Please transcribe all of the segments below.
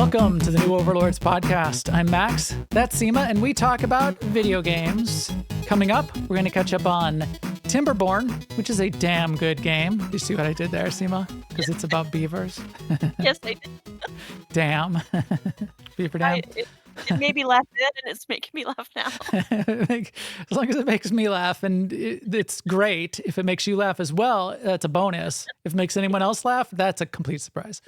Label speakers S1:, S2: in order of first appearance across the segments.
S1: Welcome to the new Overlords Podcast. I'm Max, that's Sema, and we talk about video games. Coming up, we're going to catch up on Timberborn, which is a damn good game. You see what I did there, Sema? Because it's about beavers.
S2: Yes, I did.
S1: Damn. Beaver dam.
S2: It made me laugh then, and it's making me laugh now.
S1: As long as it makes me laugh, and it's great. If it makes you laugh as well, that's a bonus. If it makes anyone else laugh, that's a complete surprise.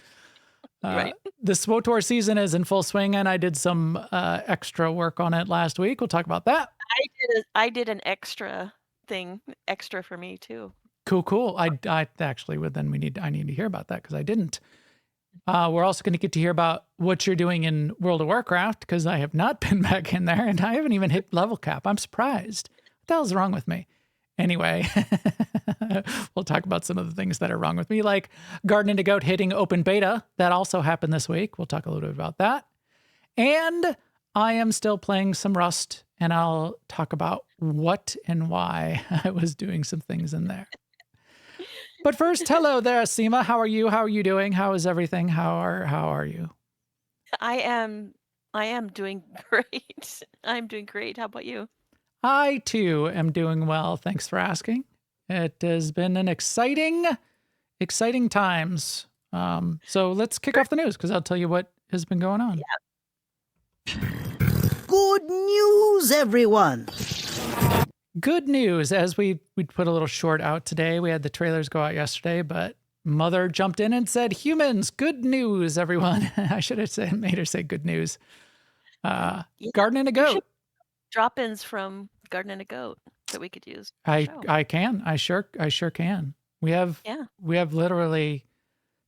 S2: Right.
S1: The SWTOR season is in full swing, and I did some extra work on it last week. We'll talk about that.
S2: I did an extra thing, extra for me too.
S1: Cool. I actually would. Then I need to hear about that because I didn't. We're also going to get to hear about what you're doing in World of Warcraft because I have not been back in there, and I haven't even hit level cap. I'm surprised. What the hell's wrong with me? Anyway, we'll talk about some of the things that are wrong with me, like Garden and a Goat hitting open beta. That also happened this week. We'll talk a little bit about that. And I am still playing some Rust, and I'll talk about what and why I was doing some things in there. But first, hello there, Sema. How are you? How are you doing? How is everything? How are you?
S2: I am doing great. I'm doing great. How about you?
S1: I, too, am doing well. Thanks for asking. It has been an exciting times. So let's kick off the news because I'll tell you what has been going on.
S2: Yeah.
S3: Good news, everyone.
S1: Good news. As we put a little short out today, we had the trailers go out yesterday, but Mother jumped in and said, humans, good news, everyone. I should have made her say good news. Garden and a Goat.
S2: Drop-ins from Garden and a Goat that we could use.
S1: I can. I sure can. We have literally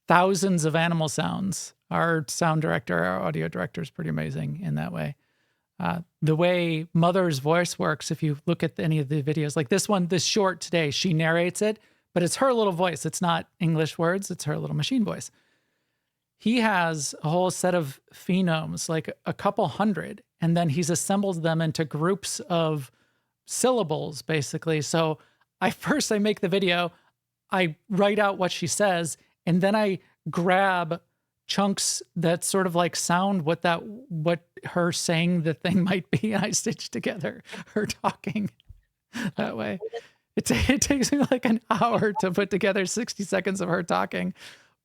S1: thousands of animal sounds. Our sound director, our audio director is pretty amazing in that way. The way Mother's voice works, if you look at any of the videos, like this short today, she narrates it, but it's her little voice. It's not English words. It's her little machine voice. He has a whole set of phonemes, like a couple hundred, and then he's assembled them into groups of syllables, basically. So I make the video, I write out what she says, and then I grab chunks that sort of like sound what her saying the thing might be, and I stitch together her talking that way. It takes me like an hour to put together 60 seconds of her talking,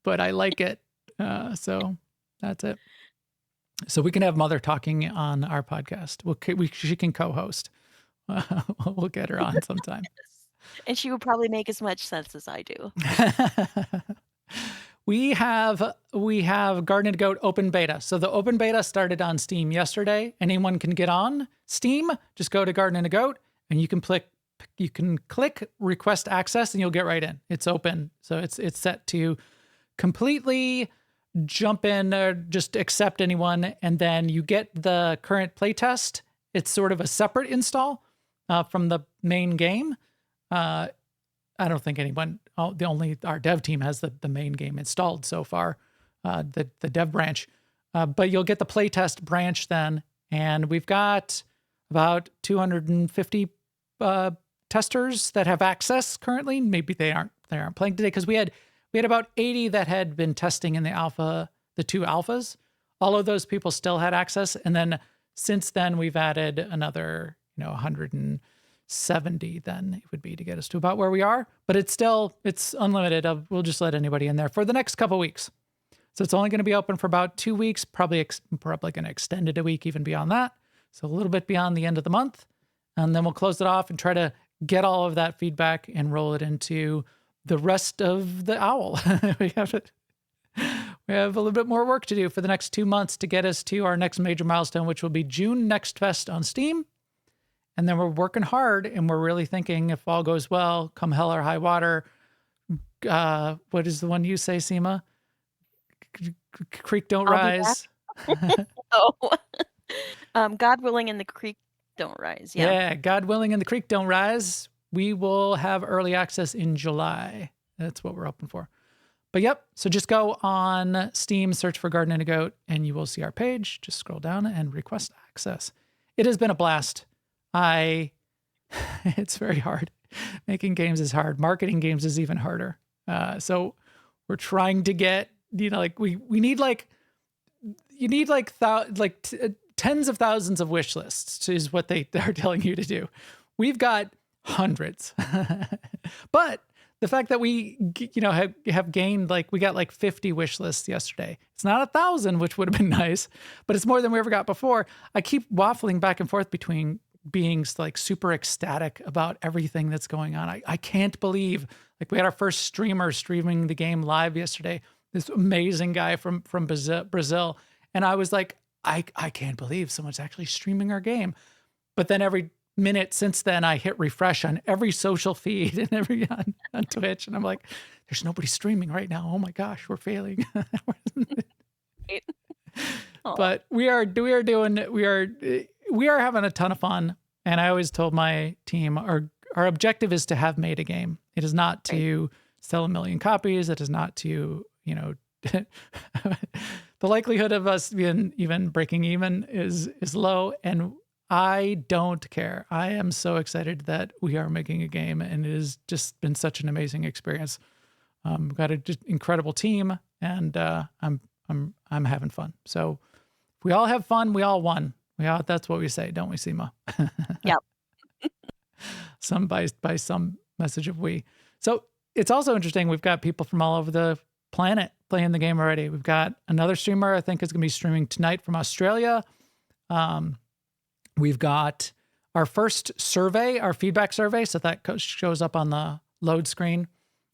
S1: but I like it. So that's it. So we can have Mother talking on our podcast. She can co-host. We'll get her on sometime.
S2: And she would probably make as much sense as I do.
S1: We have Garden and a Goat open beta. So the open beta started on Steam yesterday. Anyone can get on Steam. Just go to Garden and a Goat, and you can click request access, and you'll get right in. It's open, so it's set to completely jump in or just accept anyone, and then you get the current playtest. It's sort of a separate install from the main game. I don't think our dev team has the main game installed so far, the dev branch. But you'll get the playtest branch then, and we've got about 250 testers that have access currently. Maybe they aren't playing today because we had about 80 that had been testing in the two alphas. All of those people still had access, and then since then we've added another 170 then it would be to get us to about where we are, but it's unlimited. We'll just let anybody in there for the next couple weeks. So it's only going to be open for about 2 weeks, probably going to extend it a week even beyond that. So a little bit beyond the end of the month. And then we'll close it off and try to get all of that feedback and roll it into the rest of the OWL. We have a little bit more work to do for the next 2 months to get us to our next major milestone, which will be June Next Fest on Steam. And then we're working hard, and we're really thinking if all goes well, come hell or high water, what is the one you say, Sema? Creek don't rise.
S2: God willing and the creek don't rise.
S1: Yeah, God willing and the creek don't rise. We will have early access in July. That's what we're hoping for. But yep, so just go on Steam, search for Garden and a Goat, and you will see our page. Just scroll down and request access. It has been a blast. It's very hard. Making games is hard. Marketing games is even harder. So we're trying to get, we need you need like tens of thousands of wish lists is what they are telling you to do. We've got hundreds, but the fact that we, have gained, like, we got like 50 wish lists yesterday. It's not 1,000, which would have been nice, but it's more than we ever got before. I keep waffling back and forth between being like super ecstatic about everything that's going on. I can't believe, like, we had our first streamer streaming the game live yesterday, this amazing guy from Brazil. And I was like, I can't believe someone's actually streaming our game. But then every minute since then, I hit refresh on every social feed and every on Twitch, and I'm like, there's nobody streaming right now. Oh my gosh, we're failing. But we are having a ton of fun. And I always told my team, our objective is to have made a game. It is not to sell 1 million copies. It is not to, the likelihood of us even breaking even is low, and I don't care. I am so excited that we are making a game, and it has just been such an amazing experience. We've got an just incredible team, and I'm having fun. So if we all have fun, we all won. That's what we say, don't we, Sema?
S2: Yep.
S1: Some by some message of we. So it's also interesting. We've got people from all over the planet playing the game already. We've got another streamer, I think, is going to be streaming tonight from Australia. We've got our first survey, our feedback survey. So that shows up on the load screen.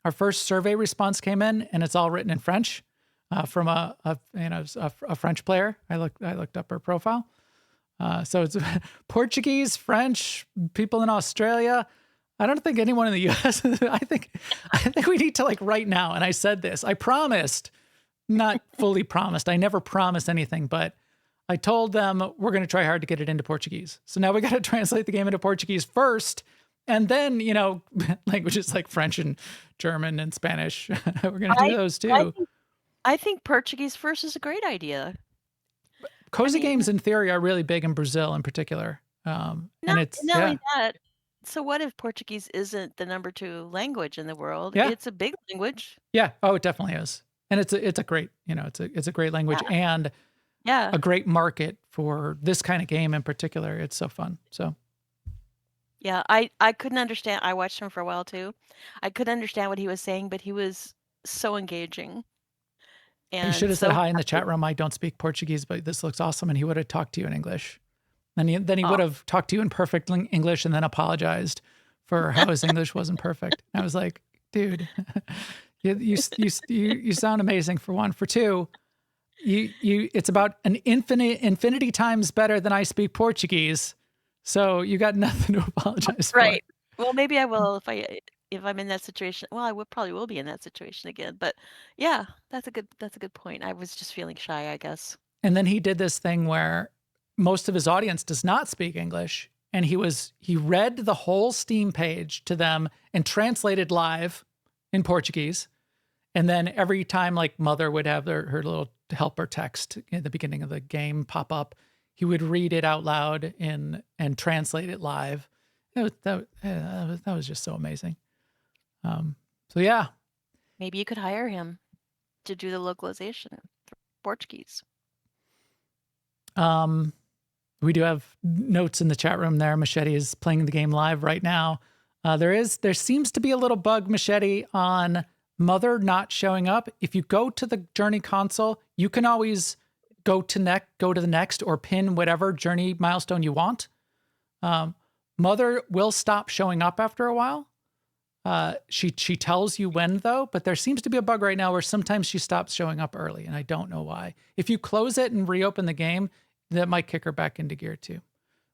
S1: Our first survey response came in, and it's all written in French from a French player. I looked up her profile. So it's Portuguese, French, people in Australia. I don't think anyone in the US. I think we need to, like, right now. And I said this, I promised, not fully promised. I never promised anything, but I told them we're going to try hard to get it into Portuguese. So now we got to translate the game into Portuguese first. And then, languages like French and German and Spanish, we're going to do those too.
S2: I think Portuguese first is a great idea.
S1: Cozy games in theory are really big in Brazil in particular. And it's
S2: not only that. So what if Portuguese isn't the number 2 language in the world?
S1: Yeah.
S2: It's a big language.
S1: Yeah. Oh, it definitely is. And it's a great, it's a great language and a great market for this kind of game in particular. It's so fun. So.
S2: Yeah, I couldn't understand. I watched him for a while too. I couldn't understand what he was saying, but he was so engaging. And
S1: you should have said hi in the chat room. I don't speak Portuguese, but this looks awesome. And he would have talked to you in English. Then he would have talked to you in perfect English and then apologized for how his English wasn't perfect. I was like, dude, you sound amazing, for one. For two, it's about an infinity times better than I speak Portuguese. So you got nothing to apologize for.
S2: Right. Well, maybe I will if I'm in that situation. Well, I probably will be in that situation again. But yeah, that's a good point. I was just feeling shy, I guess.
S1: And then he did this thing where most of his audience does not speak English, and he read the whole Steam page to them and translated live in Portuguese. And then every time, like, Mother would have her little helper text at the beginning of the game pop up, he would read it out loud and translate it live. That was just so amazing. So yeah.
S2: Maybe you could hire him to do the localization for Portuguese.
S1: We do have notes in the chat room there. Machete is playing the game live right now. There seems to be a little bug, Machete, on Mother not showing up. If you go to the Journey console, you can always go to the next or pin whatever Journey milestone you want. Mother will stop showing up after a while. She tells you when, though, but there seems to be a bug right now where sometimes she stops showing up early, and I don't know why. If you close it and reopen the game, that might kick her back into gear too.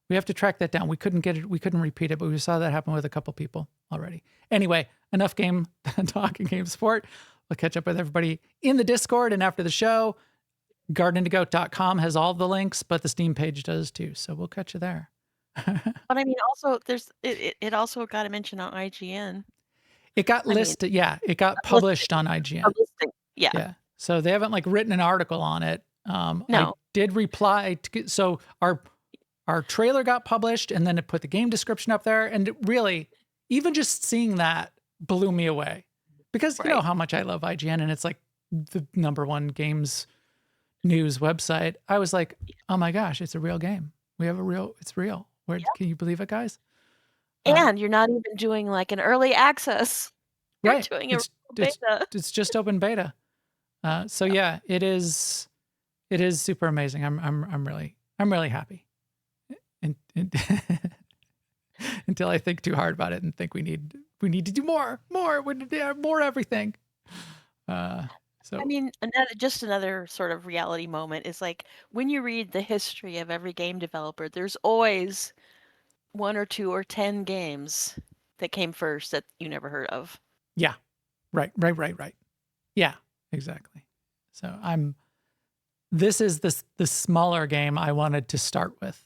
S1: We have to track that down. We couldn't get it. We couldn't repeat it, but we saw that happen with a couple people already. Anyway, enough game talk and game sport. We'll catch up with everybody in the Discord and after the show. GardenToGoat.com has all the links, but the Steam page does too. So we'll catch you there.
S2: But I mean, also it also got a mention on IGN.
S1: It got listed. Yeah, it got published on IGN.
S2: Yeah.
S1: So they haven't, like, written an article on it.
S2: No.
S1: I did reply so our trailer got published, and then it put the game description up there, and it really, even just seeing that blew me away, because you know how much I love IGN, and it's like the #1 games news website, I was like, oh my gosh, it's a real game. It's real. Can you believe it, guys?
S2: And you're not even doing like an early access. You're
S1: Right.
S2: doing a beta.
S1: It's just open beta. So yeah, it is super amazing. I'm really happy. And until I think too hard about it and think we need to do more. We need to have more everything. So
S2: I mean, another sort of reality moment is like when you read the history of every game developer, there's always 1 or 2 or 10 games that came first that you never heard of.
S1: Yeah. Right. Yeah, exactly. So this is the smaller game I wanted to start with.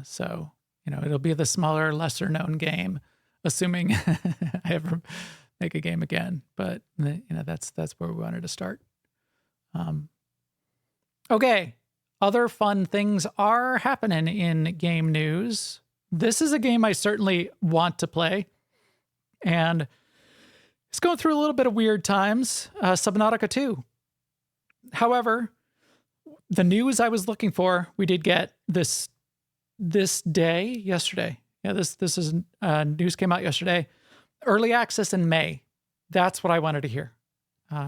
S1: So, it'll be the smaller, lesser known game, assuming I ever make a game again. But, that's where we wanted to start. Okay. Other fun things are happening in game news. This is a game I certainly want to play. And it's going through a little bit of weird times. Subnautica 2. However, the news I was looking for, we did get this yesterday. Yeah, this is news came out yesterday. Early access in May. That's what I wanted to hear.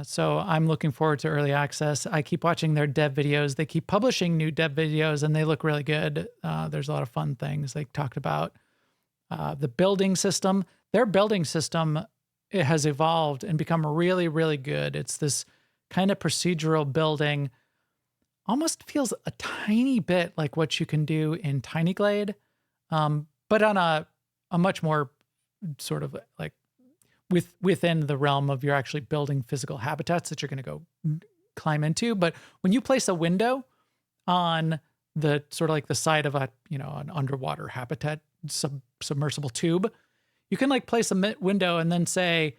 S1: So I'm looking forward to early access. I keep watching their dev videos. They keep publishing new dev videos, and they look really good. There's a lot of fun things. They talked about the building system. Their building system, it has evolved and become really, really good. It's this kind of procedural building. Almost feels a tiny bit like what you can do in Tiny Glade, but on a much more sort of like within the realm of you're actually building physical habitats that you're going to go climb into. But when you place a window on the sort of like the side of an underwater habitat submersible tube, you can like place a window and then say,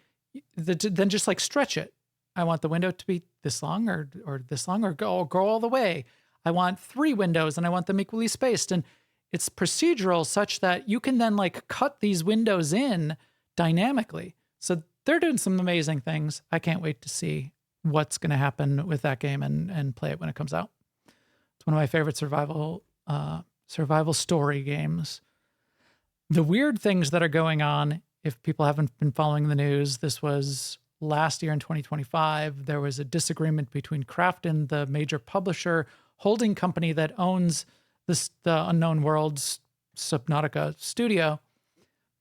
S1: then just like stretch it. I want the window to be this long or this long or go all the way. I want 3 windows and I want them equally spaced. And it's procedural such that you can then like cut these windows in dynamically. So they're doing some amazing things. I can't wait to see what's going to happen with that game and play it when it comes out. It's one of my favorite survival story games. The weird things that are going on, if people haven't been following the news, this was last year in 2025, there was a disagreement between Krafton, the major publisher holding company that owns the Unknown Worlds Subnautica studio.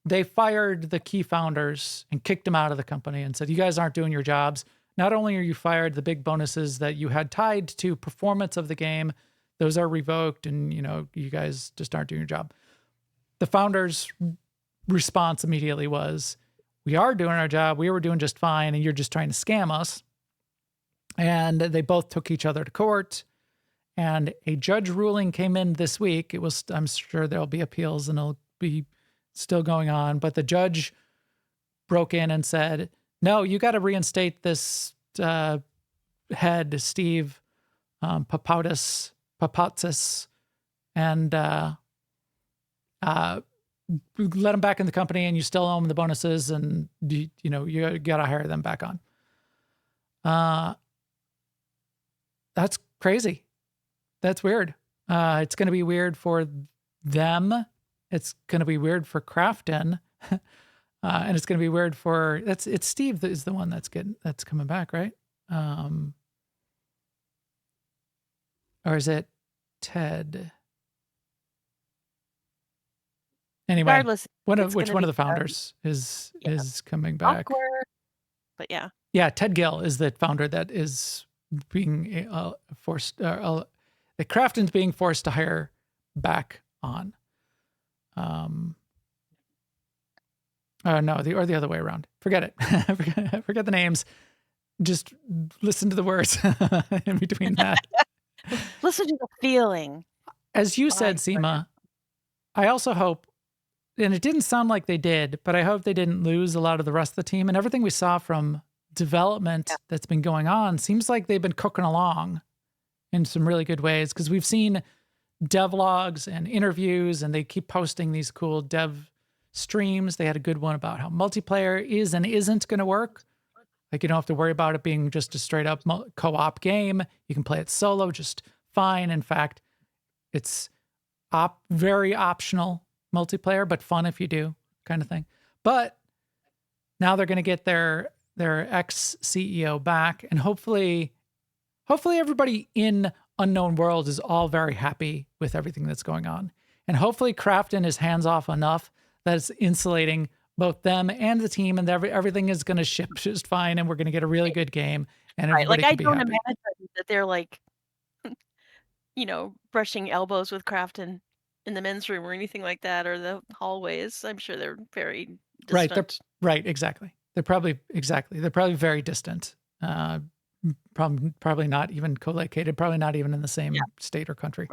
S1: They fired the key founders and kicked them out of the company and said, you guys aren't doing your jobs. Not only are you fired, the big bonuses that you had tied to performance of the game, those are revoked, and you guys just aren't doing your job. The founders' response immediately was, we are doing our job. We were doing just fine, and you're just trying to scam us. And they both took each other to court. And a judge ruling came in this week. I'm sure there'll be appeals and it'll be still going on. But the judge broke in and said, no, you got to reinstate this head, Steve Papatsis, and let them back in the company, and you still owe them the bonuses, and you got to hire them back on. That's crazy. That's weird. It's going to be weird for them. It's going to be weird for Krafton. And it's going to be weird for it's Steve that is the one that's coming back, right? Or is it Ted? Anyway,
S2: Regardless,
S1: which one of the founders is coming back?
S2: Awkward, but yeah.
S1: Yeah, Ted Gill is the founder that is being forced. The Krafton's being forced to hire back on. No, the other way around. Forget it. Forget the names. Just listen to the words in between that.
S2: Listen to the feeling.
S1: As you said, Sema, I also hope, and it didn't sound like they did, but I hope they didn't lose a lot of the rest of the team. And everything we saw from development that's been going on seems like they've been cooking along in some really good ways, because we've seen devlogs and interviews, and they keep posting these cool dev streams. They had a good one about how multiplayer is and isn't going to work Like you don't have to worry about it being just a straight up co-op game. You can play it solo just fine. In fact, it's very optional multiplayer, but fun if you do, kind of thing. But now they're going to get their ex-CEO back, and hopefully everybody in Unknown World is all very happy with everything that's going on. And hopefully Krafton is hands-off enough that it's insulating both them and the team, and everything is going to ship just fine, and we're going to get a really good game, and everybody can be happy.
S2: I don't imagine that they're like, brushing elbows with Krafton in the men's room or anything like that, or the hallways. I'm sure they're very distant.
S1: Right, exactly. They're probably very distant. Probably not even co-located, probably not even in the same state or country.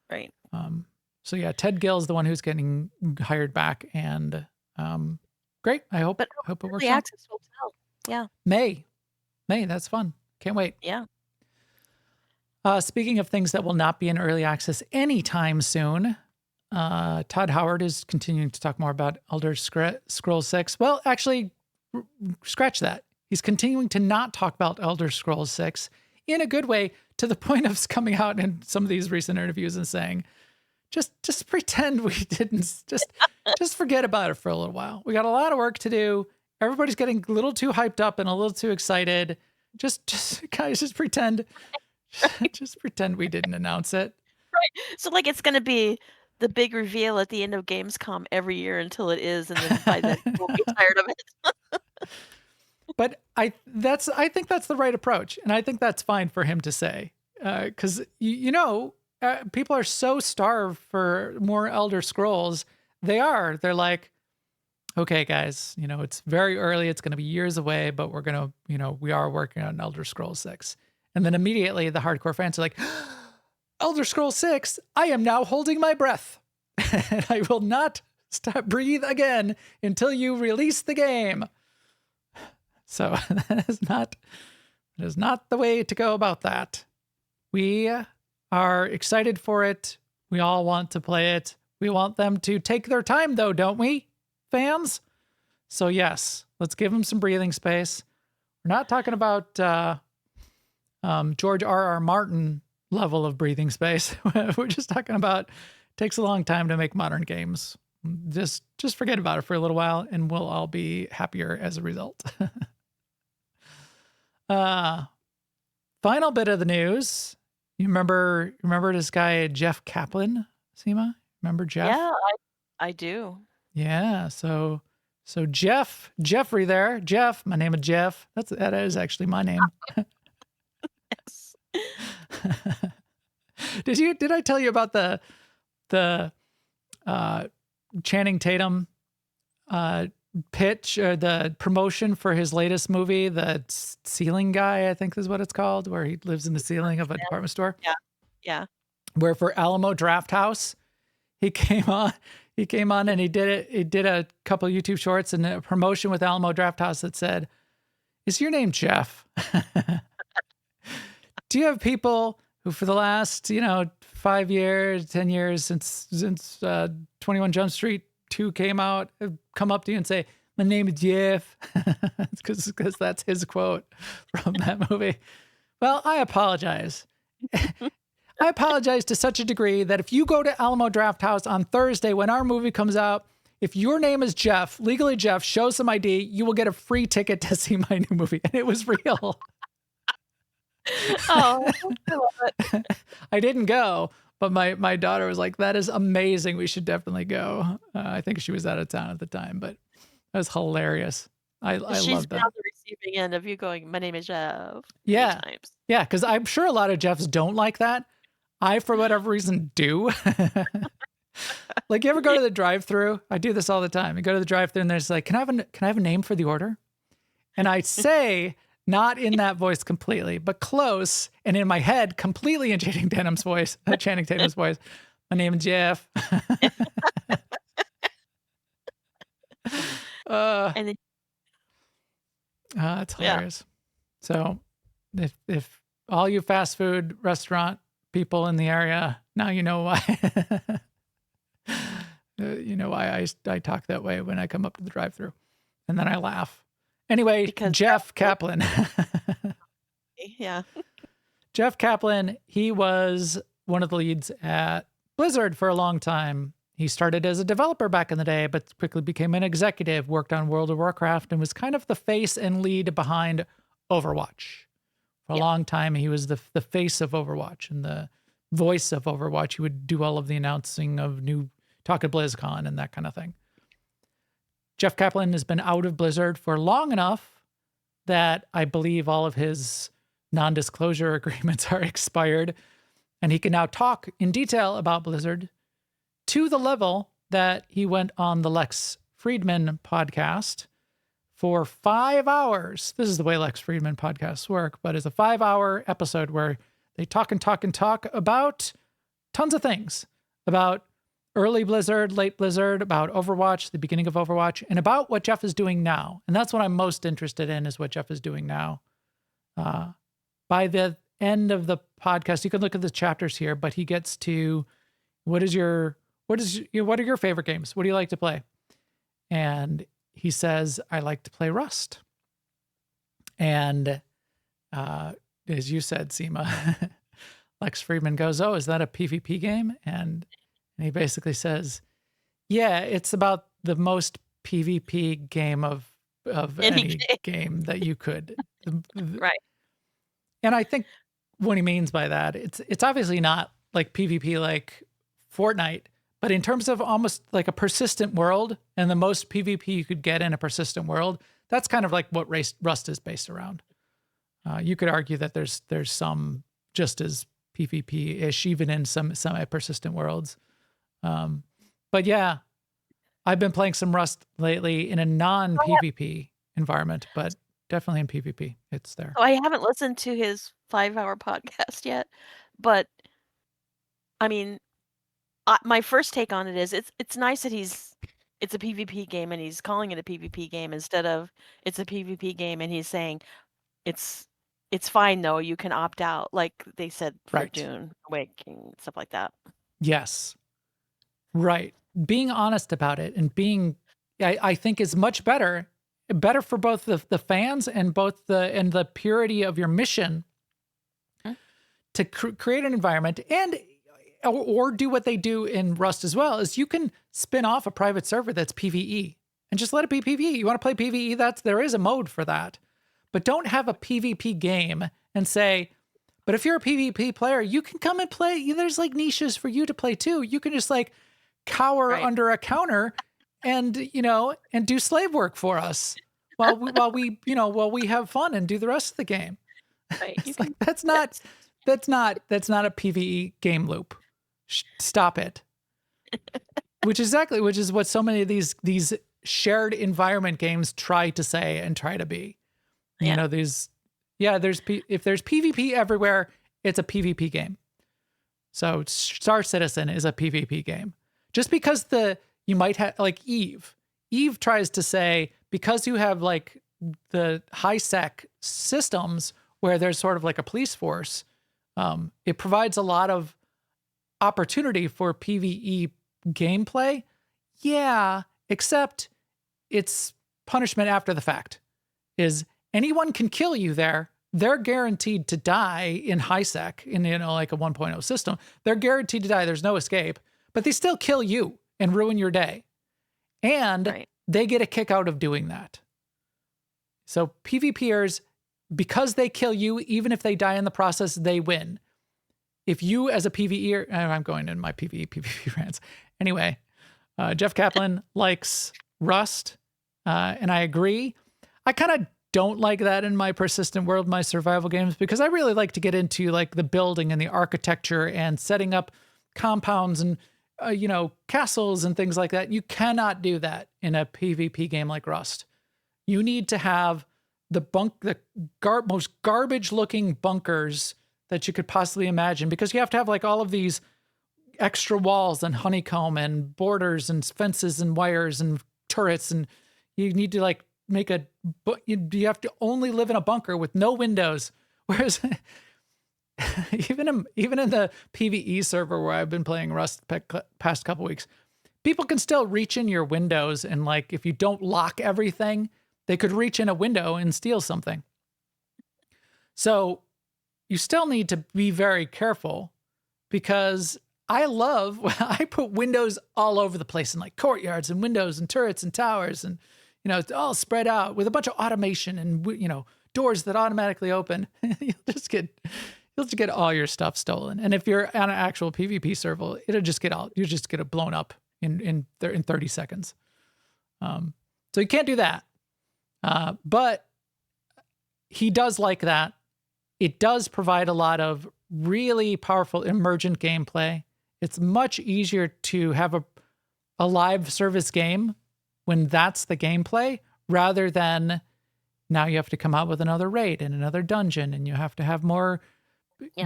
S2: Right.
S1: So yeah, Ted Gill's the one who's getting hired back, and great. I hope it works out.
S2: Access will tell. Yeah.
S1: May, that's fun. Can't wait.
S2: Yeah.
S1: Speaking of things that will not be in early access anytime soon, Todd Howard is continuing to talk more about Elder Scrolls 6. Well, actually, scratch that. He's continuing to not talk about Elder Scrolls 6 in a good way, to the point of coming out in some of these recent interviews and saying, just pretend we didn't, just forget about it for a little while. We got a lot of work to do. Everybody's getting a little too hyped up and a little too excited. Guys, just pretend. Just pretend we didn't announce it.
S2: Right. So it's going to be the big reveal at the end of Gamescom every year until it is, and then by then we'll be tired of it.
S1: But I think that's the right approach, and I think that's fine for him to say, because people are so starved for more Elder Scrolls. They're like, okay, guys, it's very early. It's going to be years away, but we are working on Elder Scrolls 6. And then immediately the hardcore fans are like, Elder Scrolls 6, I am now holding my breath. And I will not breathe again until you release the game. So that is not the way to go about that. We are excited for it. We all want to play it. We want them to take their time, though, don't we, fans? So yes, let's give them some breathing space. We're not talking about George R.R. Martin level of breathing space. We're just talking about takes a long time to make modern games. Just forget about it for a little while, and we'll all be happier as a result. Final bit of the news. You remember this guy Jeff Kaplan, Sema? Remember Jeff?
S2: Yeah, I do.
S1: Yeah, so Jeffrey there. Jeff, my name is Jeff. That is actually my name.
S2: Yes.
S1: Did I tell you about the Channing Tatum pitch, or the promotion for his latest movie, The Ceiling Guy, I think is what it's called, where he lives in the ceiling of a department store?
S2: Yeah.
S1: Where for Alamo Drafthouse, he came on and he did a couple of YouTube shorts and a promotion with Alamo Drafthouse that said, "Is your name Jeff? Do you have people who for the last, 5 years, 10 years since 21 Jump Street 2 came out, have come up to you and say, 'My name is Jeff,'" because that's his quote from that movie. Well, I apologize. I apologize to such a degree that if you go to Alamo Drafthouse on Thursday when our movie comes out, if your name is Jeff, legally Jeff, show some ID, you will get a free ticket to see my new movie. And it was real.
S2: Oh, I love it.
S1: I didn't go, but my daughter was like, "That is amazing. We should definitely go." I think she was out of town at the time, but that was hilarious. I love that.
S2: She's been on the receiving end of you going, "My name is Jeff."
S1: Yeah.
S2: Times.
S1: Yeah, because I'm sure a lot of Jeffs don't like that. I, for whatever reason, do. Like, you ever go to the drive-thru? I do this all the time. You go to the drive-thru and there's like, can I have a name for the order? And I say, not in that voice completely, but close, and in my head, completely in Channing Tatum's voice, "My name is Jeff."
S2: And then,
S1: It's hilarious. So if all you fast food restaurant people in the area, now you know why. You know why I talk that way when I come up to the drive-thru, and then I laugh. Anyway,
S2: Because
S1: Jeff Kaplan.
S2: yeah.
S1: Jeff Kaplan, he was one of the leads at Blizzard for a long time. He started as a developer back in the day, but quickly became an executive, worked on World of Warcraft, and was kind of the face and lead behind Overwatch. For a long time, he was the face of Overwatch and the voice of Overwatch. He would do all of the announcing of new talk at BlizzCon and that kind of thing. Jeff Kaplan has been out of Blizzard for long enough that I believe all of his non-disclosure agreements are expired, and he can now talk in detail about Blizzard to the level that he went on the Lex Friedman podcast for 5 hours. This is the way Lex Friedman podcasts work, but it's a 5-hour episode where they talk and talk and talk about tons of things, about early Blizzard, late Blizzard, about Overwatch, the beginning of Overwatch, and about what Jeff is doing now. And that's what I'm most interested in, is what Jeff is doing now. By the end of the podcast, you can look at the chapters here, but he gets to what are your favorite games? What do you like to play? And he says, I like to play Rust. And as you said, Sema, Lex Friedman goes, oh, is that a PvP game? And he basically says, yeah, it's about the most PvP game of any game that you could.
S2: Right.
S1: And I think what he means by that, it's obviously not like PvP like Fortnite, but in terms of almost like a persistent world and the most PvP you could get in a persistent world, that's kind of like what Rust is based around. You could argue that there's some just as PvP-ish even in some semi-persistent worlds. But yeah, I've been playing some Rust lately in a non-PvP environment, but definitely in PvP. It's there.
S2: So I haven't listened to his 5-hour podcast yet, but I mean, my first take on it is it's nice that it's a PvP game and he's calling it a PvP game instead of it's a PvP game and he's saying it's fine though, you can opt out, like they said for Dune Awakening, stuff like that.
S1: Yes. Right. Being honest about it and I think is much better for both the fans and both the purity of your mission to create an environment or do what they do in Rust as well, is you can spin off a private server that's PvE and just let it be PvE. You want to play PvE? There is a mode for that, but don't have a PvP game and say, but if you're a PvP player, you can come and play. There's like niches for you to play too. You can just like cower under a counter and do slave work for us while we have fun and do the rest of the game.
S2: Right.
S1: That's not a PvE game loop. Stop it. Which is what so many of these shared environment games try to say and try to be.
S2: Yeah.
S1: If there's PvP everywhere, it's a PvP game. So Star Citizen is a PvP game. Just because you might have like Eve tries to say, because you have like the high sec systems where there's sort of like a police force, it provides a lot of opportunity for PvE gameplay. Yeah, except it's punishment after the fact. Is anyone can kill you there. They're guaranteed to die in high sec, in like a 1.0 system. They're guaranteed to die. There's no escape, but they still kill you and ruin your day. And they get a kick out of doing that. So PvPers, because they kill you, even if they die in the process, they win. If you as a PvEer, I'm going in my PvP rants. Anyway, Jeff Kaplan likes Rust, and I agree. I kind of don't like that in my persistent world, my survival games, because I really like to get into like the building and the architecture and setting up compounds and castles and things like that. You cannot do that in a PvP game like Rust. You need to have the most garbage looking bunkers that you could possibly imagine, because you have to have like all of these extra walls and honeycomb and borders and fences and wires and turrets, and you need to like you have to only live in a bunker with no windows. Whereas even in the PvE server where I've been playing Rust past couple weeks, people can still reach in your windows, and like if you don't lock everything, they could reach in a window and steal something. So you still need to be very careful, because I put windows all over the place, in like courtyards and windows and turrets and towers, and, it's all spread out with a bunch of automation and, doors that automatically open. You'll just get all your stuff stolen. And if you're on an actual PvP server, you'll just get it blown up in 30 seconds. So you can't do that. But he does like that. It does provide a lot of really powerful emergent gameplay. It's much easier to have a live service game when that's the gameplay, rather than now you have to come out with another raid and another dungeon, and you have to have more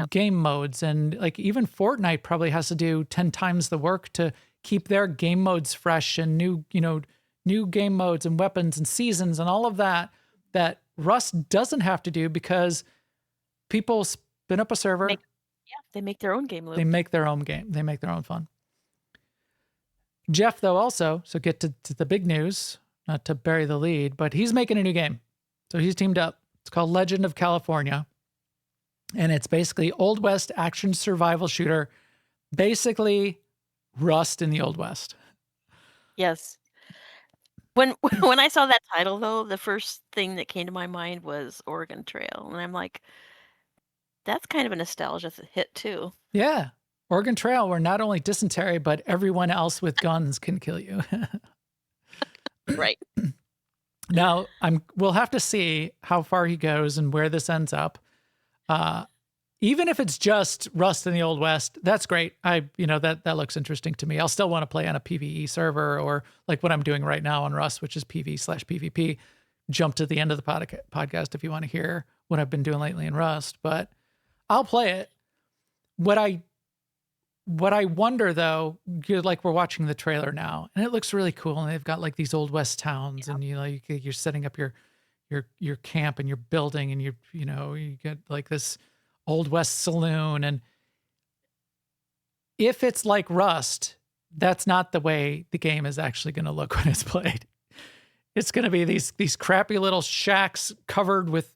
S1: game modes. And like even Fortnite probably has to do 10 times the work to keep their game modes fresh, and new game modes and weapons and seasons and all of that Rust doesn't have to do, because people spin up a server.
S2: They make their own game loop.
S1: They make their own game. They make their own fun. Jeff, though, also, so get to the big news, not to bury the lead, but he's making a new game. So he's teamed up. It's called Legend of California. And it's basically Old West action survival shooter, basically Rust in the Old West.
S2: Yes. When I saw that title, though, the first thing that came to my mind was Oregon Trail. And I'm like, that's kind of a nostalgia hit, too.
S1: Yeah. Oregon Trail, where not only dysentery, but everyone else with guns can kill you.
S2: Right.
S1: Now, we'll have to see how far he goes and where this ends up. Even if it's just Rust in the Old West, that's great. That looks interesting to me. I'll still want to play on a PvE server, or like what I'm doing right now on Rust, which is PV/PvP. Jump to the end of the podcast if you want to hear what I've been doing lately in Rust, but I'll play it. What I wonder, though, like we're watching the trailer now, and it looks really cool, and they've got like these Old West towns, and you're setting up your camp, and you're building, and you get like this Old West saloon. And if it's like Rust, that's not the way the game is actually going to look when it's played. It's going to be these crappy little shacks covered with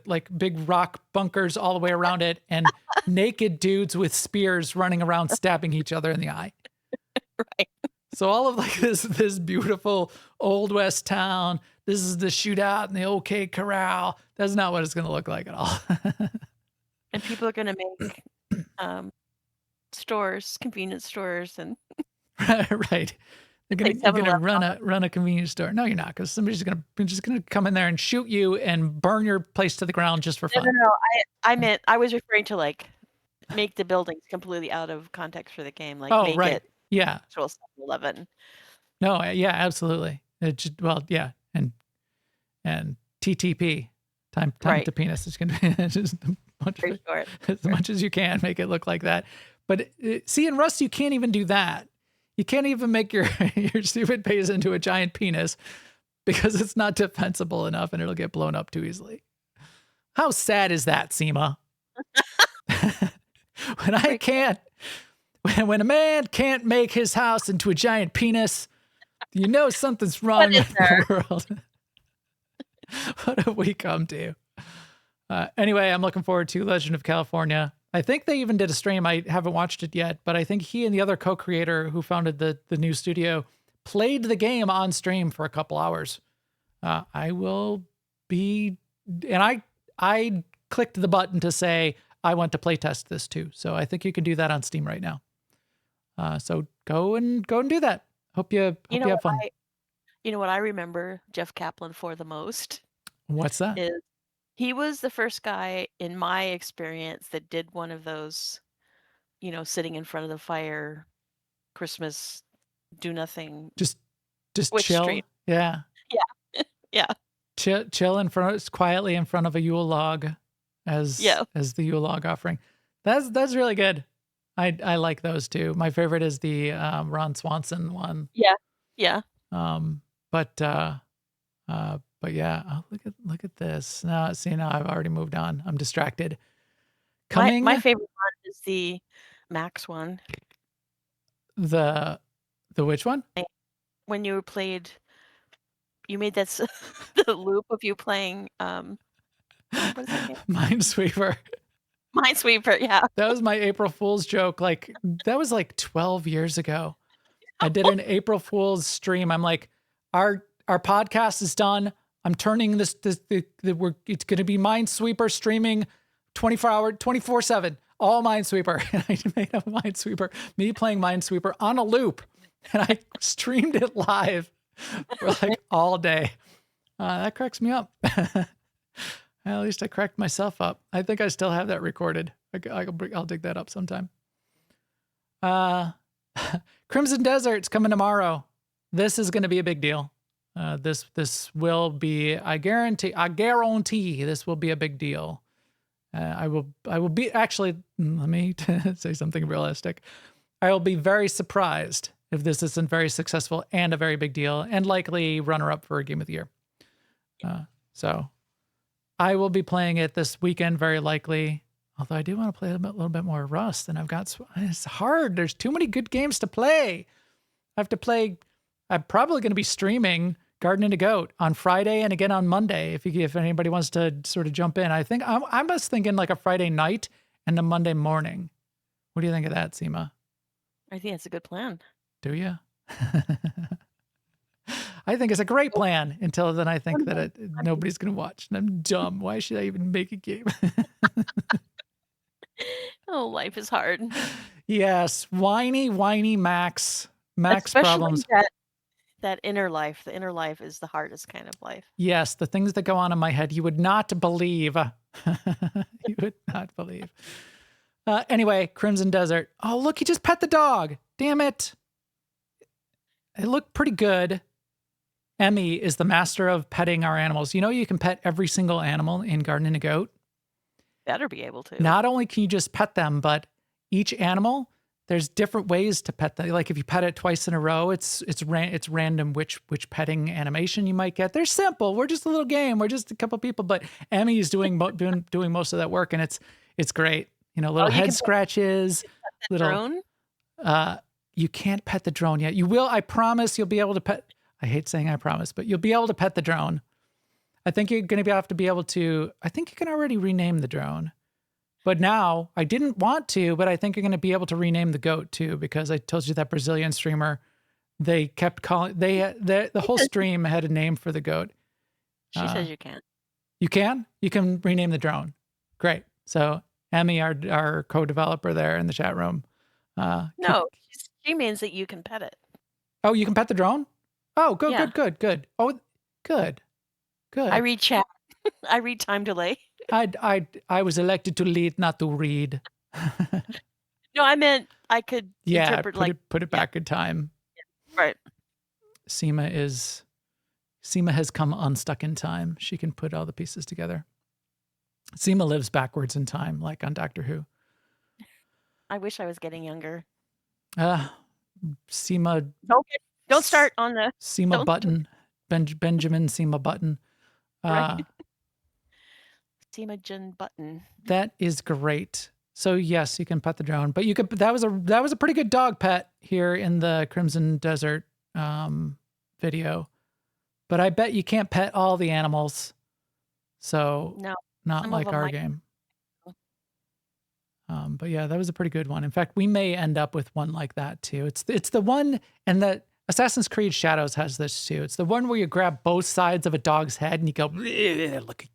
S1: like big rock bunkers all the way around it, and naked dudes with spears running around stabbing each other in the eye.
S2: Right.
S1: So all of like this beautiful Old West town, this is the shootout in the OK Corral. That's not what it's going to look like at all.
S2: And people are going to make convenience stores, and
S1: right. You're gonna run a convenience store. No, you're not, because somebody's just gonna come in there and shoot you and burn your place to the ground just for fun.
S2: No. I was referring to like make the buildings completely out of context for the game. Like make
S1: right.
S2: it actual 7-Eleven.
S1: No, yeah, absolutely. And TTP, time to penis. It's gonna be just as much as you can, make it look like that. But see, in Rust, you can't even do that. You can't even make your stupid base into a giant penis, because it's not defensible enough, and it'll get blown up too easily. How sad is that, Sema? When a man can't make his house into a giant penis, something's wrong with the world. What have we come to? Anyway, I'm looking forward to Legend of California. I think they even did a stream. I haven't watched it yet, but I think he and the other co-creator who founded the new studio played the game on stream for a couple hours. I clicked the button to say I want to play test this too. So I think you can do that on Steam right now. So go and do that. Hope you have fun.
S2: You know what I remember Jeff Kaplan for the most?
S1: What's that?
S2: Is he was the first guy in my experience that did one of those, sitting in front of the fire, Christmas, do nothing.
S1: Just chill.
S2: Stream.
S1: Yeah.
S2: Yeah. Yeah.
S1: Chill quietly in front of a Yule log as the Yule log offering. That's really good. I like those too. My favorite is the Ron Swanson one.
S2: Yeah. Yeah.
S1: But yeah, look at this. Now I've already moved on. I'm distracted.
S2: My favorite one is the Max one.
S1: The which one?
S2: When you played made that the loop of you playing what is that game?
S1: Minesweeper.
S2: Minesweeper, yeah.
S1: That was my April Fool's joke. Like that was like 12 years ago. I did an April Fool's stream. I'm like, our podcast is done. I'm turning it's going to be Minesweeper streaming 24/7, all Minesweeper. And I made a Minesweeper, me playing Minesweeper on a loop. And I streamed it live for like all day. That cracks me up. At least I cracked myself up. I think I still have that recorded. I'll dig that up sometime. Crimson Desert's coming tomorrow. This is going to be a big deal. This will be, I guarantee this will be a big deal. I will be, actually, let me say something realistic. I will be very surprised if this isn't very successful and a very big deal and likely runner-up for a game of the year. So I will be playing it this weekend, very likely. Although I do want to play a little bit more Rust, and it's hard. There's too many good games to play. I'm probably going to be streaming Garden and a Goat on Friday and again on Monday. If anybody wants to sort of jump in, I think I'm just thinking like a Friday night and a Monday morning. What do you think of that, Sema?
S2: I think it's a good plan.
S1: Do you? I think it's a great plan until then I think that nobody's going to watch. And I'm dumb. Why should I even make a game?
S2: Oh, life is hard.
S1: Yes. Whiny Max.
S2: Especially
S1: problems.
S2: That inner life. The inner life is the hardest kind of life.
S1: Yes. The things that go on in my head, you would not believe. You would not believe. Anyway, Crimson Desert. Oh, look, he just pet the dog. Damn it. It looked pretty good. Emmy is the master of petting our animals. You know, you can pet every single animal in Garden and a Goat.
S2: Better be able to.
S1: Not only can you just pet them, but each animal, there's different ways to pet them. Like if you pet it twice in a row, it's random which petting animation you might get. They're simple. We're just a little game. We're just a couple people, but Emmy is doing most of that work, and it's great. You know, little head scratches, little
S2: drone.
S1: You can't pet the drone yet. You will. I promise you'll be able to pet. I hate saying I promise, but you'll be able to pet the drone. I think you're going to have to be able to. I think you can already rename the drone. But now, I didn't want to, but I think you're going to be able to rename the goat too, because I told you that Brazilian streamer, they kept calling, the whole stream had a name for the goat.
S2: She says you can't.
S1: You can? You can rename the drone. Great. So Emmy, our co-developer there in the chat room.
S2: No, she means that you can pet it.
S1: Oh, you can pet the drone? Oh, good. Oh, good.
S2: I read chat. I read time delay.
S1: I was elected to lead, not to read.
S2: No, I meant I could interpret
S1: put it back in time.
S2: Yeah. Right.
S1: Sema has come unstuck in time. She can put all the pieces together. Sema lives backwards in time, like on Doctor Who.
S2: I wish I was getting younger.
S1: Sema.
S2: Don't start on the
S1: Sema Button. Benjamin Sema Button.
S2: Right. Sema Button.
S1: That is great. So yes, you can pet the drone, but that was a pretty good dog pet here in the Crimson Desert video. But I bet you can't pet all the animals. So
S2: no,
S1: not like our game. But yeah, that was a pretty good one. In fact, we may end up with one like that too. It's the one, and the Assassin's Creed Shadows has this too. It's the one where you grab both sides of a dog's head and you go, look,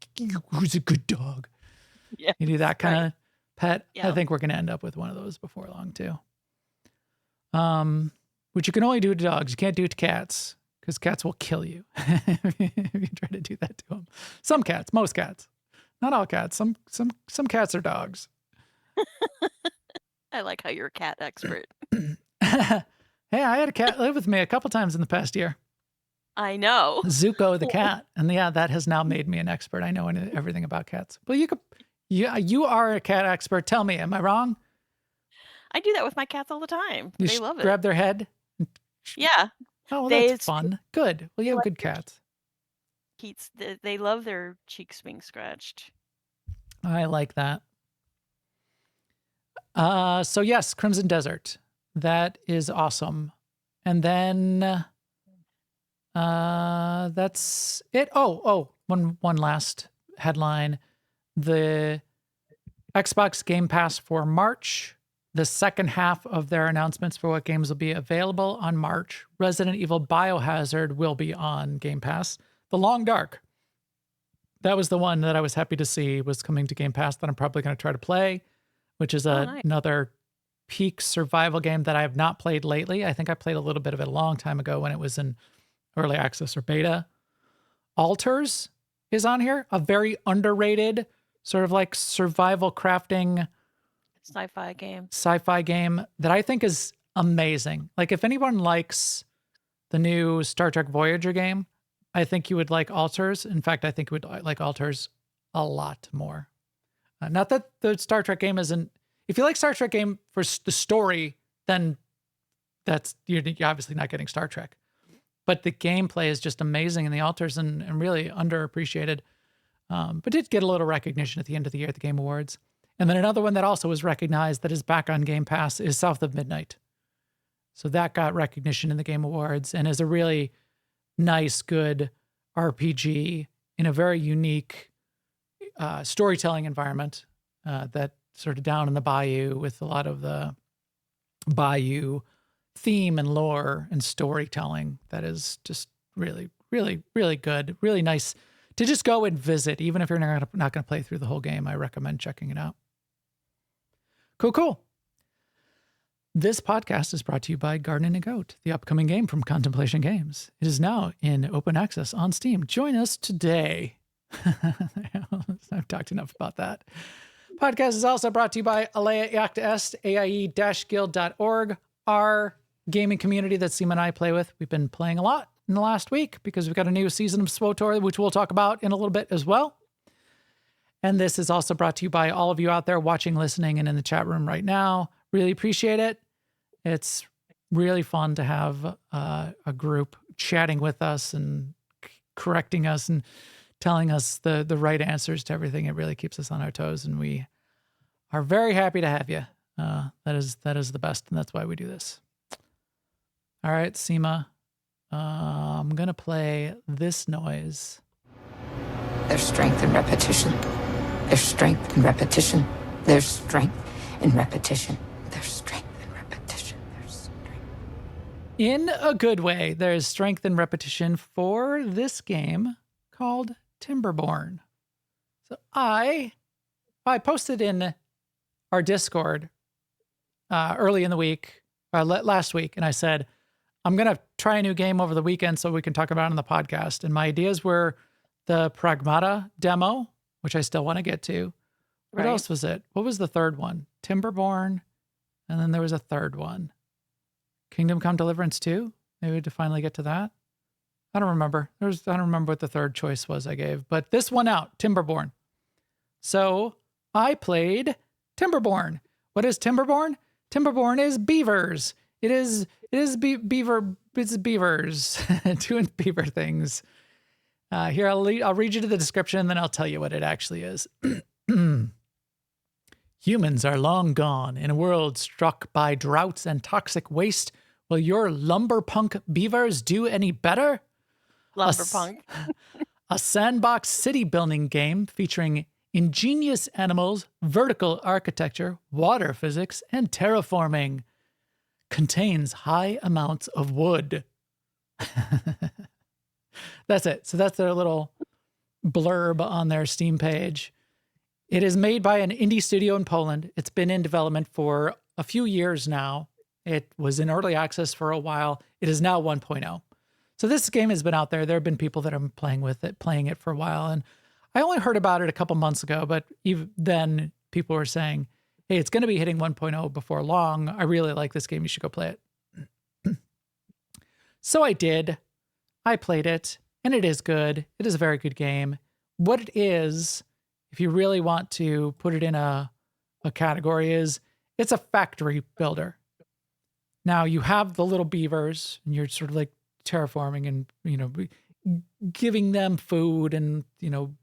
S1: who's a good dog?
S2: Yeah,
S1: you do that kind of pet.
S2: Yeah.
S1: I think we're going to end up with one of those before long too. Which you can only do to dogs. You can't do it to cats because cats will kill you if you try to do that to them. Some cats, most cats, not all cats. Some cats are dogs.
S2: I like how you're a cat expert.
S1: Hey, I had a cat live with me a couple times in the past year.
S2: I know.
S1: Zuko the cat. And yeah, that has now made me an expert. I know everything about cats. But you are a cat expert. Tell me, am I wrong?
S2: I do that with my cats all the time. They love it.
S1: Grab their head?
S2: Yeah.
S1: Oh, well, that's fun. Good. Well, you have good cats.
S2: They love their cheeks being scratched.
S1: I like that. So yes, Crimson Desert. That is awesome. And then That's it. One last headline. The Xbox Game Pass for March. The second half of their announcements for what games will be available on March. Resident Evil Biohazard will be on Game Pass. The Long Dark. That was the one that I was happy to see was coming to Game Pass that I'm probably going to try to play, which is
S2: nice.
S1: another peak survival game that I have not played lately. I think I played a little bit of it a long time ago when it was in early access or beta. Alters is on here, a very underrated sort of like survival crafting sci-fi game that I think is amazing. Like if anyone likes the new Star Trek Voyager game, I think you would like Alters. In fact, I think you would like Alters a lot more. Not that the Star Trek game isn't, if you like Star Trek game for the story, then you're obviously not getting Star Trek. But the gameplay is just amazing in the Alters and really underappreciated. But did get a little recognition at the end of the year at the Game Awards. And then another one that also was recognized that is back on Game Pass is South of Midnight. So that got recognition in the Game Awards and is a really nice, good RPG in a very unique storytelling environment that sort of down in the bayou with a lot of the bayou theme and lore and storytelling that is just really, really, really good. Really nice to just go and visit. Even if you're not going to play through the whole game, I recommend checking it out. Cool. This podcast is brought to you by Garden and a Goat, the upcoming game from Contemplation Games. It is now in open access on Steam. Join us today. I've talked enough about that. Podcast is also brought to you by Alea Iacta Est, AIE-guild.org, our gaming community that Sema and I play with. We've been playing a lot in the last week because we've got a new season of SWTOR, which we'll talk about in a little bit as well. And this is also brought to you by all of you out there watching, listening, and in the chat room right now. Really appreciate it. It's really fun to have a group chatting with us and correcting us and telling us the right answers to everything. It really keeps us on our toes, and we are very happy to have you. That is the best, and that's why we do this. All right, Sema, I'm going to play this noise.
S4: There's strength in repetition. There's strength in repetition. There's strength in repetition. There's strength in repetition. There's strength.
S1: In a good way, there's strength in repetition for this game called Timberborn. So I posted in our Discord early in the week, last week, and I said, I'm going to try a new game over the weekend so we can talk about it on the podcast. And my ideas were the Pragmata demo, which I still want to get to. What else was it? What was the third one? Timberborn. And then there was a third one. Kingdom Come Deliverance 2? Maybe to finally get to that. I don't remember. I don't remember what the third choice was I gave. But this one out, Timberborn. So I played Timberborn. What is Timberborn? Timberborn is beavers. It is beaver. It's beavers doing beaver things. Here, I'll read you to the description, and then I'll tell you what it actually is. Humans are long gone in a world struck by droughts and toxic waste. Will your Lumberpunk beavers do any better?
S2: Lumberpunk.
S1: A sandbox city building game featuring ingenious animals, vertical architecture, water physics, and terraforming. Contains high amounts of wood. That's it. So that's their little blurb on their Steam page. It is made by an indie studio in Poland. It's been in development for a few years now. It was in early access for a while. It is now 1.0. So this game has been out there. There have been people that have been playing it for a while. And I only heard about it a couple months ago, but even then people were saying, hey, it's going to be hitting 1.0 before long. I really like this game. You should go play it. So I did. I played it, and it is good. It is a very good game. What it is, if you really want to put it in a category, is it's a factory builder. Now, you have the little beavers, and you're sort of like terraforming and, giving them food and,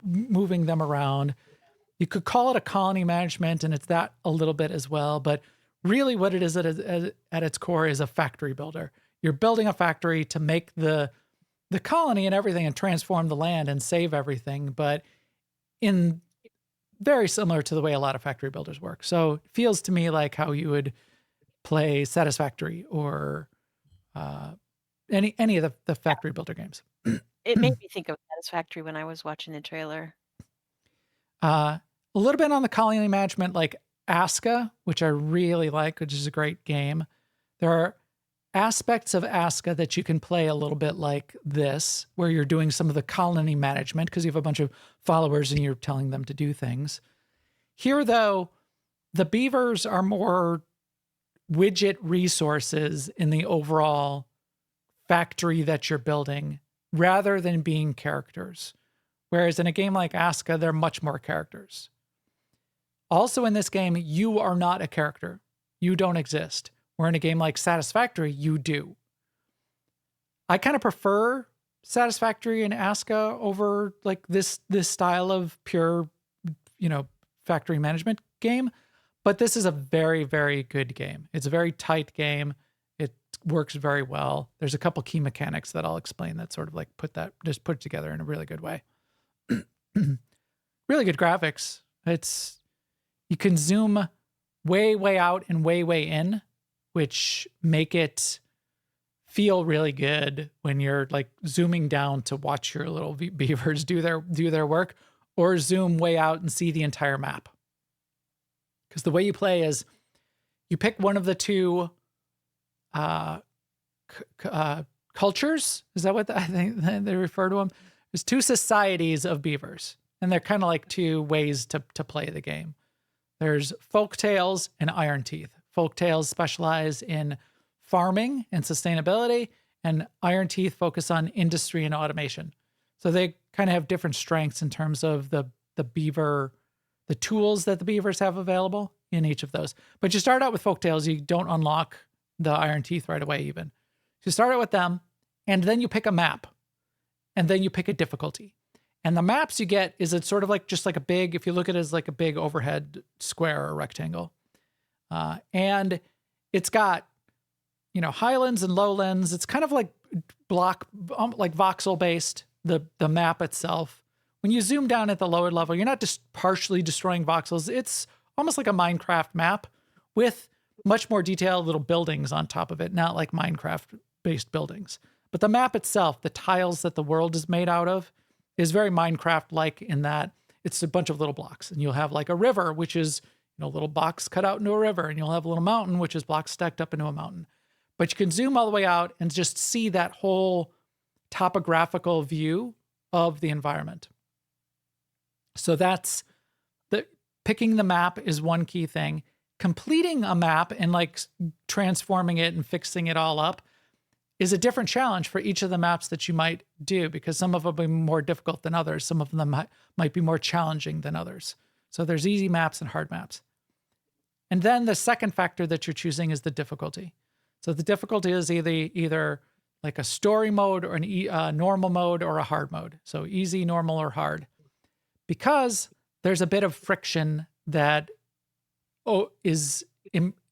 S1: moving them around. You could call it a colony management, and it's that a little bit as well. But really what it is at its core is a factory builder. You're building a factory to make the the colony and everything and transform the land and save everything, but in very similar to the way a lot of factory builders work. So it feels to me like how you would play Satisfactory or any of the factory builder games.
S2: It made me think of Satisfactory when I was watching the trailer.
S1: A little bit on the colony management, like Aska, which I really like, which is a great game. There are aspects of Aska that you can play a little bit like this, where you're doing some of the colony management because you have a bunch of followers and you're telling them to do things. Here, though, the beavers are more widget resources in the overall factory that you're building rather than being characters. Whereas in a game like Aska, they're much more characters. Also in this game, you are not a character. You don't exist. Where in a game like Satisfactory, you do. I kind of prefer Satisfactory and Aska over like this style of pure, factory management game. But this is a very, very good game. It's a very tight game. It works very well. There's a couple key mechanics that I'll explain that sort of like put it together in a really good way. Really good graphics. You can zoom way, way out and way, way in, which make it feel really good when you're like zooming down to watch your little beavers do their work, or zoom way out and see the entire map. Because the way you play is you pick one of the two cultures. Is that what I think they refer to them? There's two societies of beavers, and they're kind of like two ways to play the game. There's Folktales and Iron Teeth. Folktales specialize in farming and sustainability, and Iron Teeth focus on industry and automation. So they kind of have different strengths in terms of the beaver, the tools that the beavers have available in each of those. But you start out with Folktales, you don't unlock the Iron Teeth right away even. So you start out with them, and then you pick a map, and then you pick a difficulty. And the maps you get is it's sort of like just like a big, if you look at it as like a big overhead square or rectangle. And it's got, highlands and lowlands. It's kind of like block, like voxel based, the map itself. When you zoom down at the lower level, you're not just partially destroying voxels. It's almost like a Minecraft map with much more detailed little buildings on top of it, not like Minecraft based buildings. But the map itself, the tiles that the world is made out of, is very Minecraft-like in that it's a bunch of little blocks. And you'll have like a river, which is, a little box cut out into a river. And you'll have a little mountain, which is blocks stacked up into a mountain. But you can zoom all the way out and just see that whole topographical view of the environment. So that's picking the map is one key thing. Completing a map and like transforming it and fixing it all up is a different challenge for each of the maps that you might do, because some of them will be more difficult than others. Some of them might be more challenging than others. So there's easy maps and hard maps. And then the second factor that you're choosing is the difficulty. So the difficulty is either like a story mode or a normal mode or a hard mode. So easy, normal, or hard. Because there's a bit of friction that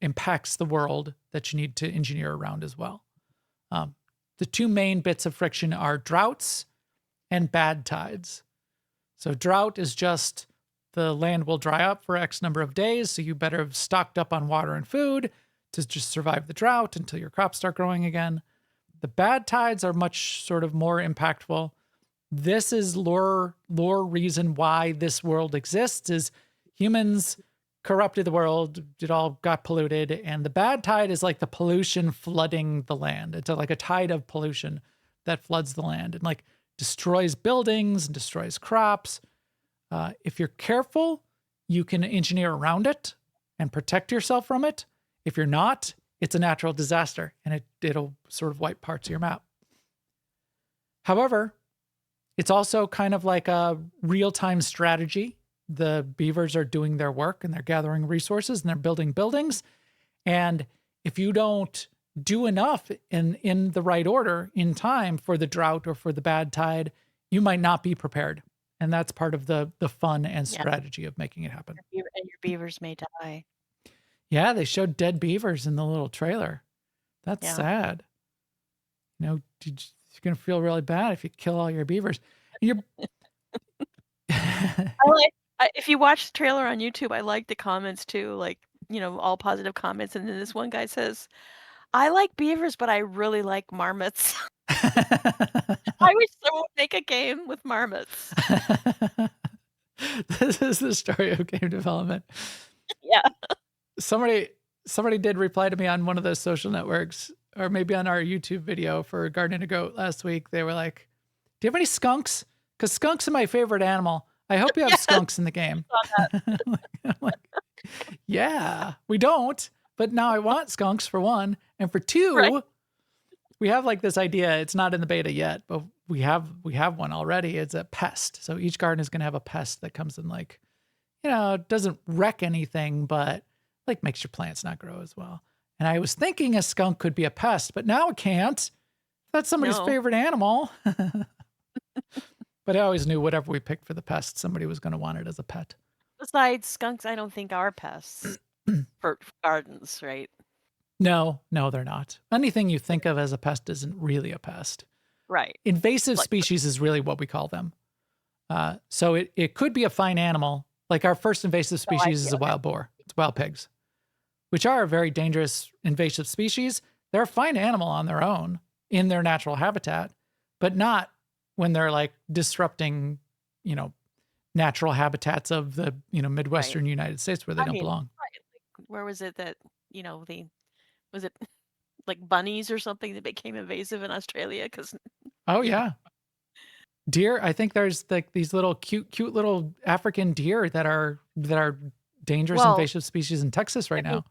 S1: impacts the world that you need to engineer around as well. The two main bits of friction are droughts and bad tides. So drought is just the land will dry up for X number of days, so you better have stocked up on water and food to just survive the drought until your crops start growing again. The bad tides are much sort of more impactful. This is lore reason why this world exists is humans corrupted the world, it all got polluted, and the bad tide is like the pollution flooding the land. It's like a tide of pollution that floods the land and like destroys buildings and destroys crops. If you're careful, you can engineer around it and protect yourself from it. If you're not, it's a natural disaster and it'll sort of wipe parts of your map. However, it's also kind of like a real-time strategy. The beavers are doing their work and they're gathering resources and they're building buildings. And if you don't do enough in the right order in time for the drought or for the bad tide, you might not be prepared. And that's part of the fun and strategy of making it happen.
S2: And your beavers may die.
S1: Yeah, they showed dead beavers in the little trailer. That's sad. you're gonna feel really bad if you kill all your beavers. You're
S2: if you watch the trailer on YouTube, I like the comments too, like, all positive comments. And then this one guy says, I like beavers, but I really like marmots. I wish someone would make a game with marmots.
S1: This is the story of game development.
S2: Yeah.
S1: Somebody did reply to me on one of those social networks, or maybe on our YouTube video for Gardening a Goat last week. They were like, do you have any skunks? Because skunks are my favorite animal. I hope you have skunks in the game. I'm like, yeah, we don't. But now I want skunks for one. And for two, right. We have like this idea. It's not in the beta yet, but we have one already. It's a pest. So each garden is going to have a pest that comes in, like, doesn't wreck anything, but like makes your plants not grow as well. And I was thinking a skunk could be a pest, but now it can't. That's somebody's favorite animal. But I always knew whatever we picked for the pest, somebody was going to want it as a pet.
S2: Besides, skunks, I don't think are pests for gardens, right?
S1: No, they're not. Anything you think of as a pest isn't really a pest.
S2: Right.
S1: Invasive species is really what we call them. So it could be a fine animal. Like our first invasive species is a wild boar. It's wild pigs, which are a very dangerous invasive species. They're a fine animal on their own in their natural habitat, but not when they're like disrupting, natural habitats of the, Midwestern United States where they don't belong.
S2: Right. Like, where was it that, was it like bunnies or something that became invasive in Australia?
S1: Oh yeah. Deer. I think there's like these little cute little African deer that are dangerous invasive species in Texas right now.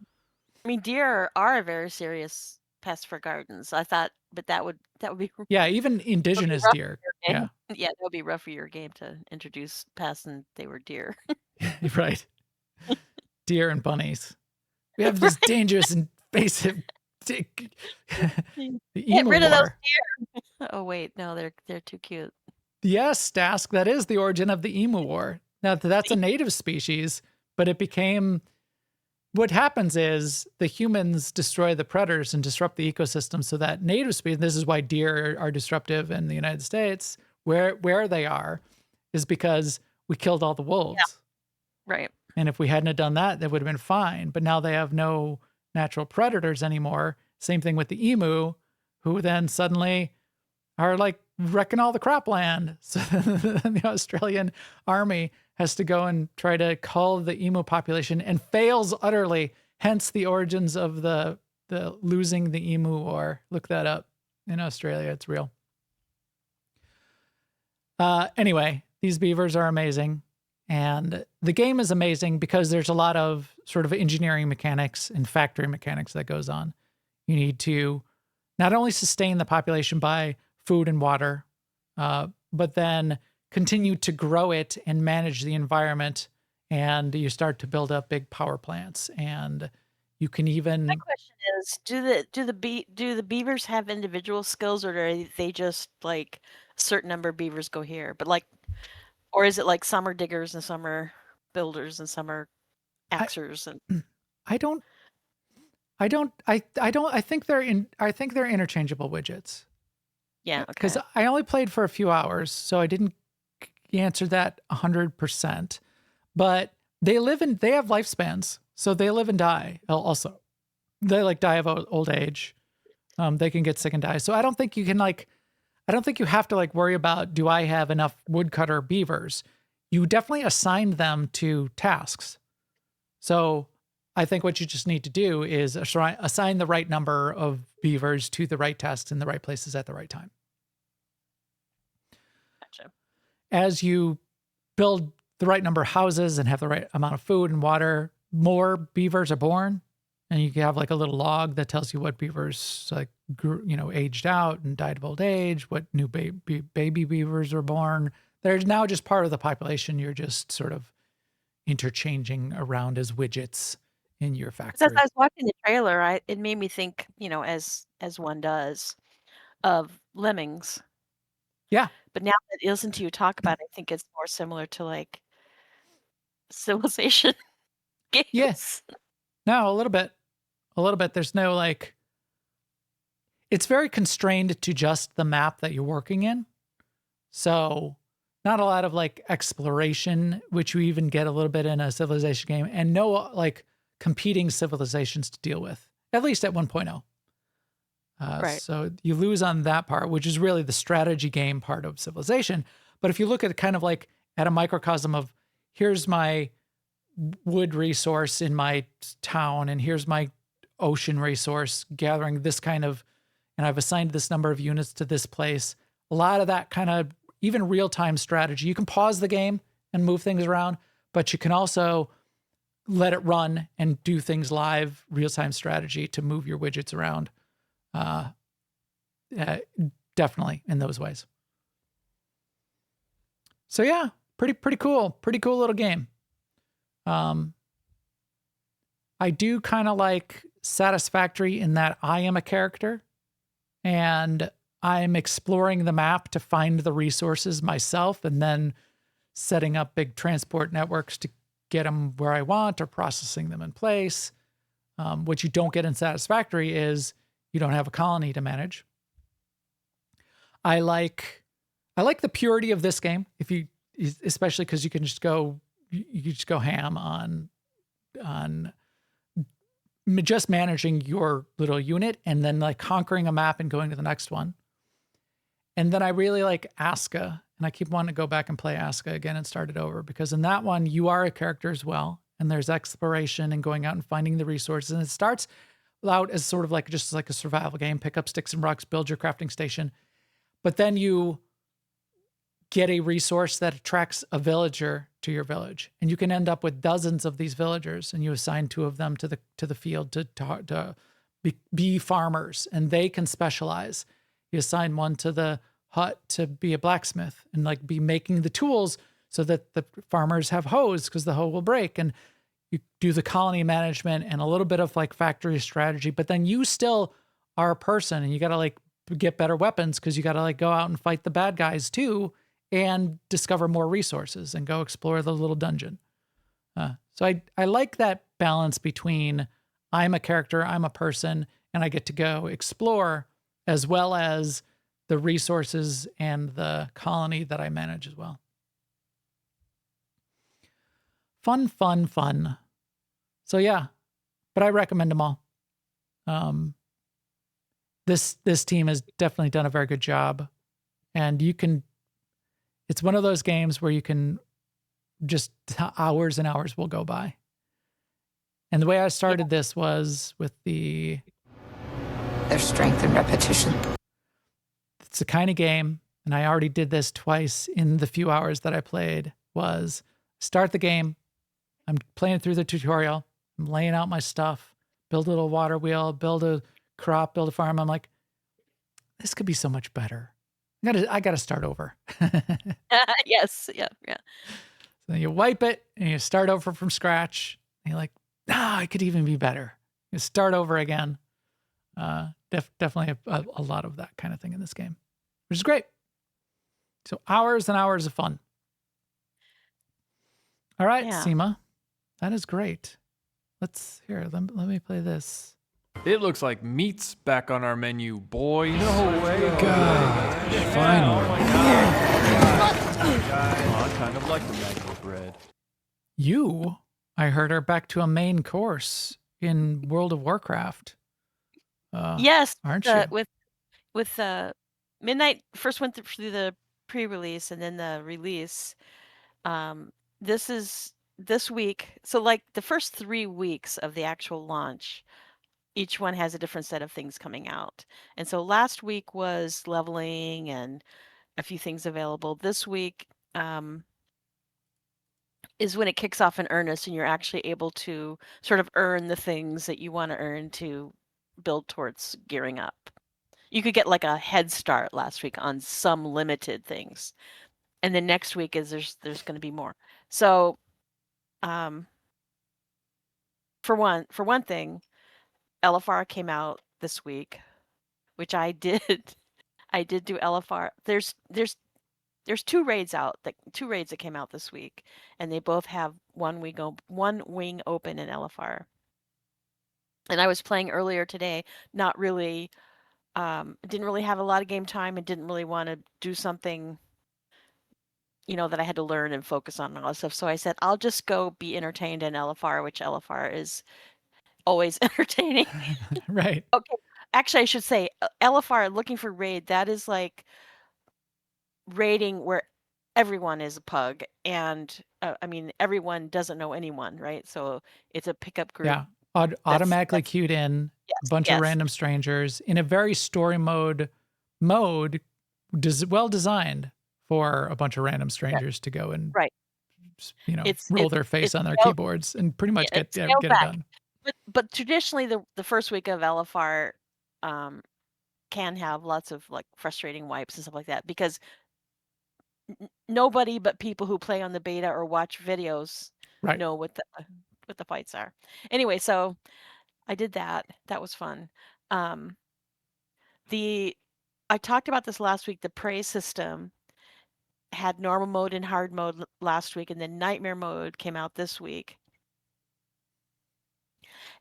S2: I mean, deer are a very serious pest for gardens. I thought, but that would be
S1: even indigenous deer. Yeah,
S2: that would be rough for your game to introduce pests, and they were deer.
S1: Right. Deer and bunnies. We have this dangerous invasive. Get
S2: rid of those deer. Oh wait, no, they're too cute.
S1: Yes, Dask, that is the origin of the emu war. Now that's a native species, but it became. What happens is the humans destroy the predators and disrupt the ecosystem so that native species, this is why deer are disruptive in the United States, where they are, is because we killed all the wolves.
S2: Yeah. Right.
S1: And if we hadn't have done that, that would have been fine. But now they have no natural predators anymore. Same thing with the emu, who then suddenly are like wrecking all the cropland. So the Australian army has to go and try to cull the emu population and fails utterly. Hence the origins of the losing the emu war. Look that up in Australia. It's real. Anyway, these beavers are amazing. And the game is amazing because there's a lot of sort of engineering mechanics and factory mechanics that goes on. You need to not only sustain the population by food and water, but then continue to grow it and manage the environment. And you start to build up big power plants, and you can even.
S2: My question is: do the beavers have individual skills, or are they just like a certain number of beavers go here? But like, or is it like some are diggers and some are builders and some are axers?
S1: I think they're interchangeable widgets.
S2: Yeah,
S1: because I only played for a few hours, so I didn't answer that 100%. But they have lifespans, so they live and die. Also, they like die of old age. They can get sick and die. So I don't think you have to worry about, do I have enough woodcutter beavers? You definitely assign them to tasks. So I think what you just need to do is assign the right number of beavers to the right tasks in the right places at the right time.
S2: Gotcha.
S1: As you build the right number of houses and have the right amount of food and water, more beavers are born. And you have like a little log that tells you what beavers aged out and died of old age, what new baby beavers were born. They're now just part of the population. You're just sort of interchanging around as widgets in your factory.
S2: As I was watching the trailer, it made me think, as one does, of lemmings.
S1: Yeah.
S2: But now that I listen to you talk about it, I think it's more similar to like Civilization games.
S1: Yes. No, a little bit. There's no it's very constrained to just the map that you're working in. So not a lot of like exploration, which you even get a little bit in a civilization game, and no like competing civilizations to deal with, at least at 1.0.
S2: Right.
S1: So you lose on that part, which is really the strategy game part of Civilization. But if you look at it kind of like at a microcosm of here's my wood resource in my town, and here's my ocean resource, gathering this kind of, and I've assigned this number of units to this place. A lot of that kind of even real-time strategy. You can pause the game and move things around, but you can also let it run and do things live, real-time strategy to move your widgets around. Definitely in those ways. So yeah, pretty cool little game. I do kind of like Satisfactory in that I am a character and I'm exploring the map to find the resources myself and then setting up big transport networks to get them where I want or processing them in place. What you don't get in Satisfactory is you don't have a colony to manage. I like the purity of this game, especially because you can just go ham on just managing your little unit and then like conquering a map and going to the next one. And then I really like Aska, and I keep wanting to go back and play Aska again and start it over, because in that one you are a character as well, and there's exploration and going out and finding the resources, and it starts out as sort of like just like a survival game. Pick up sticks and rocks, build your crafting station, but then you get a resource that attracts a villager to your village, and you can end up with dozens of these villagers, and you assign 2 of them to the field to be farmers, and they can specialize. You assign one to the hut to be a blacksmith and like be making the tools so that the farmers have hoes because the hoe will break, and you do the colony management and a little bit of like factory strategy, but then you still are a person and you got to like get better weapons because you got to like go out and fight the bad guys too and discover more resources and go explore the little dungeon. So I like that balance between I'm a character, I'm a person, and I get to go explore, as well as the resources and the colony that I manage as well. Fun. So yeah, but I recommend them all. This team has definitely done a very good job, and it's one of those games where you can just hours and hours will go by. And the way I started this was with there's
S4: strength in repetition.
S1: It's the kind of game, and I already did this twice in the few hours that I played, was start the game, I'm playing through the tutorial, I'm laying out my stuff, build a little water wheel, build a crop, build a farm. I'm like, this could be so much better. I gotta start over.
S2: Yes, yeah.
S1: So you wipe it and you start over from scratch. And you're like, it could even be better. You start over again. Definitely a lot of that kind of thing in this game, which is great. So hours and hours of fun. All right,
S2: Yeah.
S1: Sema, that is great. Let me play this.
S5: It looks like meat's back on our menu, boys.
S6: No way.
S5: God,
S6: finally.
S5: I kind of like the mango bread.
S1: You, I heard, are back to a main course in World of Warcraft.
S2: Yes,
S1: aren't you?
S2: with Midnight first went through the pre-release and then the release. This week. So like the first 3 weeks of the actual launch, each one has a different set of things coming out. And so last week was leveling and a few things available. This week is when it kicks off in earnest and you're actually able to sort of earn the things that you want to earn to build towards gearing up. You could get like a head start last week on some limited things. And then next week is there's going to be more. So for one thing, LFR came out this week, which I did. I did do LFR. There's 2 raids that came out this week, and they both have one wing open in LFR. And I was playing earlier today, not really Didn't really have a lot of game time and didn't really want to do something, that I had to learn and focus on and all that stuff. So I said, I'll just go be entertained in LFR, which LFR is always entertaining.
S1: Right.
S2: Okay. Actually, I should say LFR, looking for raid, that is like raiding where everyone is a pug. And everyone doesn't know anyone, right? So it's a pickup group.
S1: Yeah. Automatically queued in, a bunch of random strangers in a very story mode, well designed for a bunch of random strangers to go and
S2: right.
S1: roll their face on their keyboards and pretty much get it done.
S2: But traditionally, the first week of LFR can have lots of like frustrating wipes and stuff like that because nobody but people who play on the beta or watch videos know what the fights are. Anyway, so I did that. That was fun. I talked about this last week. The prey system had normal mode and hard mode last week, and then nightmare mode came out this week.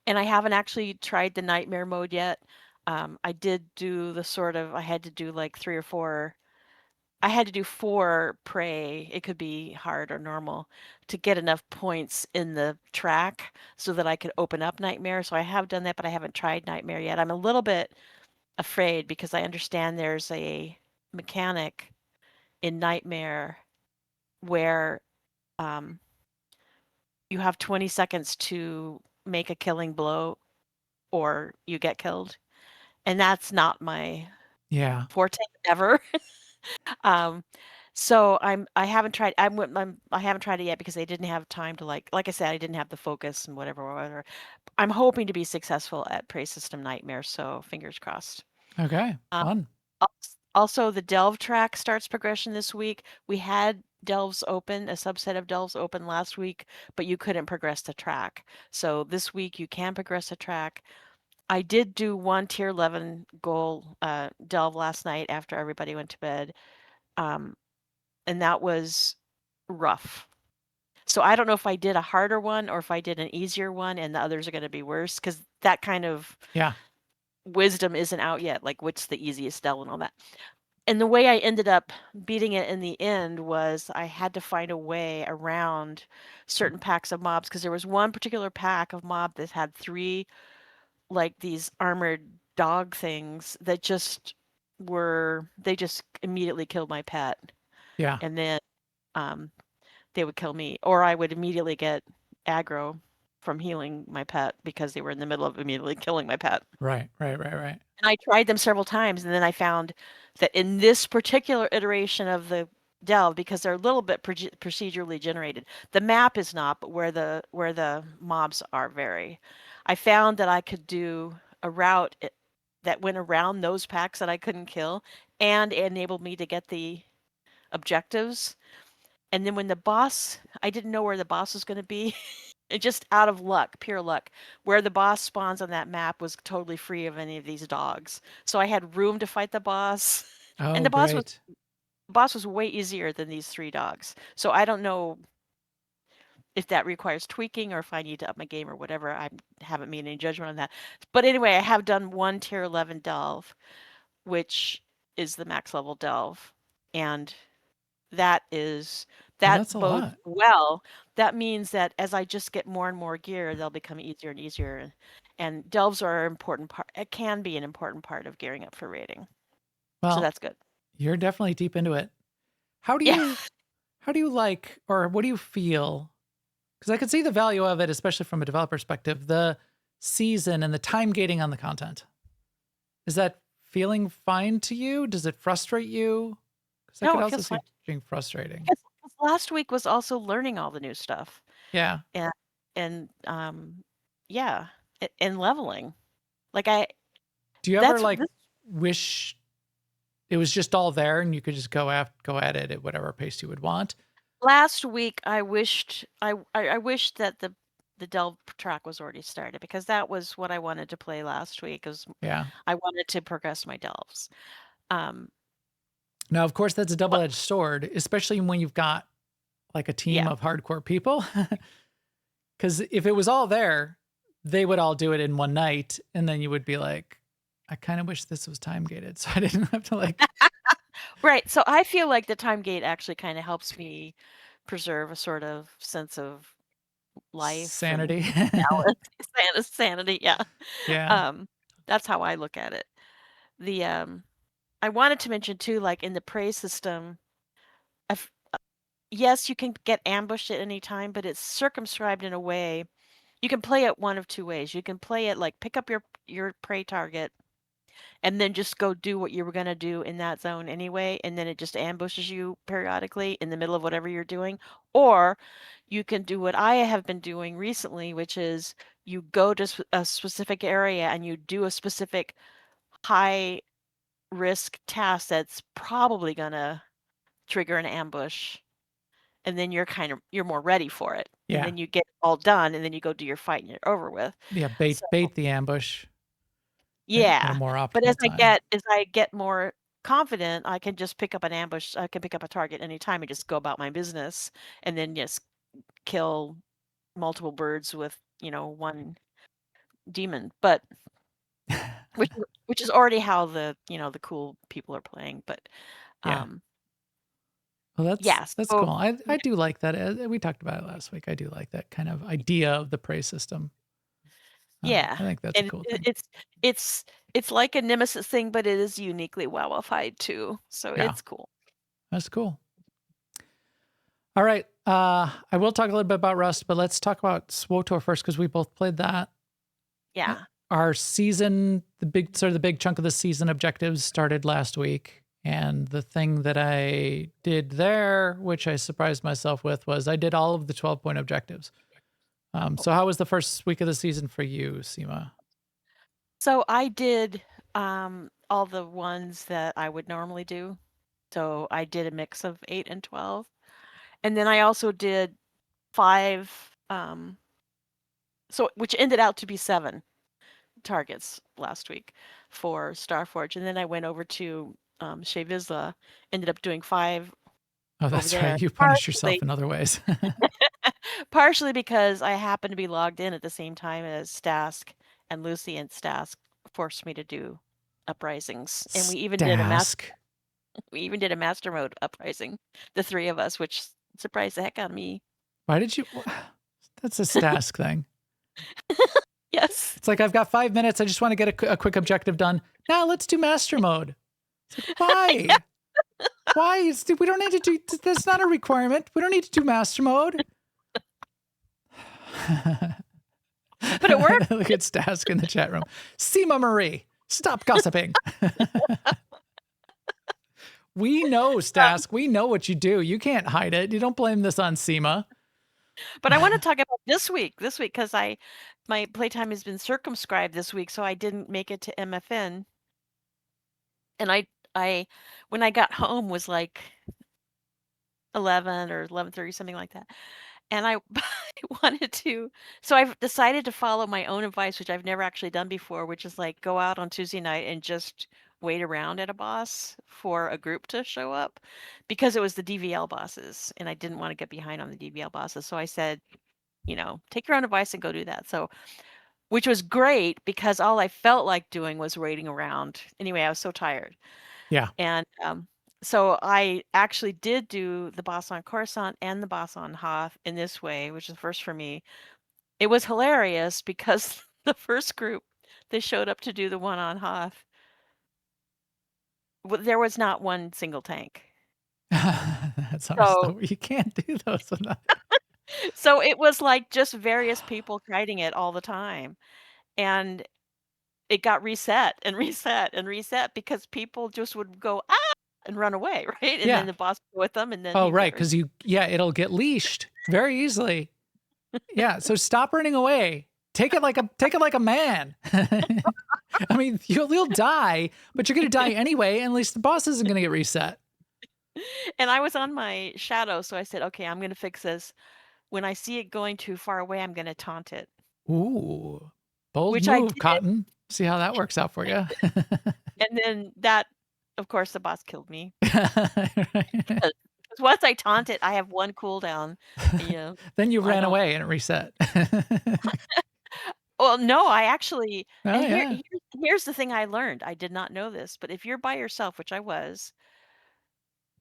S2: And I haven't actually tried the nightmare mode yet. I did do I had to do like 3 or 4. I had to do 4 prey. It could be hard or normal to get enough points in the track so that I could open up nightmare. So I have done that, but I haven't tried nightmare yet. I'm a little bit afraid because I understand there's a mechanic in nightmare where you have 20 seconds to make a killing blow or you get killed. And that's not my forte ever. So I haven't tried I haven't tried it yet because I didn't have time to like I said, I didn't have the focus and whatever. I'm hoping to be successful at Prey System Nightmare, so fingers crossed.
S1: Okay. Fun.
S2: Also, the Delve track starts progression this week. We had Delves open, a subset of Delves open last week, but you couldn't progress the track. So this week you can progress the track. I did do 1 tier 11 goal Delve last night after everybody went to bed. And that was rough. So I don't know if I did a harder one or if I did an easier one and the others are going to be worse because that kind of wisdom isn't out yet, like what's the easiest Delve and all that. And the way I ended up beating it in the end was I had to find a way around certain packs of mobs because there was one particular pack of mob that had 3 like these armored dog things that just immediately killed my pet.
S1: Yeah.
S2: And then they would kill me or I would immediately get aggro from healing my pet because they were in the middle of immediately killing my pet.
S1: Right.
S2: And I tried them several times, and then I found that in this particular iteration of the Delve, because they're a little bit procedurally generated, the map is not, but where the mobs are vary. I found that I could do a route that went around those packs that I couldn't kill, and enabled me to get the objectives. And then when the boss, I didn't know where the boss was going to be. It just out of luck, pure luck, where the boss spawns on that map was totally free of any of these dogs. So I had room to fight the boss.
S1: Oh,
S2: and the boss was way easier than these 3 dogs. So I don't know if that requires tweaking or if I need to up my game or whatever. I haven't made any judgment on that. But anyway, I have done 1 tier 11 Delve, which is the max level Delve. And that bodes well. That means that as I just get more and more gear, they'll become easier and easier. And Delves are an important part. It can be an important part of gearing up for raiding.
S1: Well,
S2: so that's good.
S1: You're definitely deep into it. How do you like, or what do you feel? Because I could see the value of it, especially from a developer perspective, the season and the time gating on the content. Is that feeling fine to you? Does it frustrate you? Because I could also see it being frustrating.
S2: Last week was also learning all the new stuff.
S1: Yeah.
S2: And leveling.
S1: Do you ever wish it was just all there and you could just go at it at whatever pace you would want?
S2: Last week I wished that the Delve track was already started because that was what I wanted to play last week. I wanted to progress my Delves.
S1: Now, of course, that's a double-edged sword, especially when you've got like a team of hardcore people. Because if it was all there, they would all do it in one night, and then you would be like, I kind of wish this was time gated, so I didn't have to like.
S2: Right. So I feel like the time gate actually kind of helps me preserve a sort of sense of life
S1: sanity.
S2: and balance. Sanity. Yeah.
S1: Yeah.
S2: That's how I look at it. The I wanted to mention too, like in the prey system, yes, you can get ambushed at any time, but it's circumscribed in a way. You can play it one of two ways. You can play it like pick up your prey target and then just go do what you were going to do in that zone anyway, and then it just ambushes you periodically in the middle of whatever you're doing. Or you can do what I have been doing recently, which is you go to a specific area and you do a specific high risk task that's probably going to trigger an ambush, and then you're more ready for it.
S1: Yeah.
S2: And then you get all done, and then you go do your fight and you're over with.
S1: Yeah, bait the ambush.
S2: Yeah.
S1: At a more optimal
S2: But as
S1: time.
S2: I get more confident, I can just pick up an ambush. I can pick up a target anytime and just go about my business, and then just kill multiple birds with, one demon. But which is already how the cool people are playing. But
S1: Yeah. Well, that's
S2: so,
S1: cool. I do like that. We talked about it last week. I do like that kind of idea of the prey system.
S2: Yeah.
S1: I think that's a cool thing.
S2: It's like a Nemesis thing, but it is uniquely WoWified too. So it's cool.
S1: That's cool. All right. I will talk a little bit about Rust, but let's talk about SWTOR first because we both played that.
S2: Yeah.
S1: Our season, the big chunk of the season objectives started last week. And the thing that I did there, which I surprised myself with, was I did all of the 12-point objectives. So how was the first week of the season for you, Sema?
S2: So I did all the ones that I would normally do. So I did a mix of 8 and 12. And then I also did 5, which ended out to be 7 targets last week for Starforge. And then I went over to Shevizla, ended up doing 5.
S1: Oh, that's right. You punish yourself in other ways.
S2: Partially because I happened to be logged in at the same time as Stask and Lucy, and Stask forced me to do uprisings. And we even did a master mode uprising, the 3 of us, which surprised the heck out of me.
S1: Why did you? That's a Stask thing.
S2: Yes.
S1: It's like, I've got 5 minutes. I just want to get a quick objective done. Now let's do master mode. It's like, why? Why? We don't need to do, that's not a requirement. We don't need to do master mode.
S2: But it worked.
S1: Look at Stask in the chat room. Sema Marie, stop gossiping. We know, Stask. We know what you do. You can't hide it. You don't blame this on Sema.
S2: But I want to talk about this week, because my playtime has been circumscribed this week, so I didn't make it to MFN. And I when I got home was like 11 or 11:30, something like that. And I wanted to, so I've decided to follow my own advice, which I've never actually done before, which is like go out on Tuesday night and just wait around at a boss for a group to show up, because it was the DVL bosses and I didn't want to get behind on the DVL bosses. So I said, take your own advice and go do that. So, which was great because all I felt like doing was waiting around. Anyway, I was so tired.
S1: Yeah.
S2: And so I actually did do the boss on Coruscant and the boss on Hoth in this way, which is first for me. It was hilarious because the first group, they showed up to do the one on Hoth. There was not one single tank.
S1: That's almost, you can't do those without.
S2: So it was like just various people kiting it all the time. And it got reset and reset and reset because people just would go, and run away, right? And then the boss would go with them, and then
S1: right, because it'll get leashed very easily. Yeah, so stop running away. Take it like a man. I mean, you'll die, but you're gonna die anyway. And at least the boss isn't gonna get reset.
S2: And I was on my shadow, so I said, okay, I'm gonna fix this. When I see it going too far away, I'm gonna taunt it.
S1: Ooh, bold move, Cotton. See how that works out for you.
S2: And then that, of course, the boss killed me. Because once I taunt it, I have 1 cooldown.
S1: Then you ran away and it reset.
S2: Well, no, I actually,
S1: Oh,
S2: and
S1: yeah.
S2: here's the thing I learned. I did not know this, but if you're by yourself, which I was,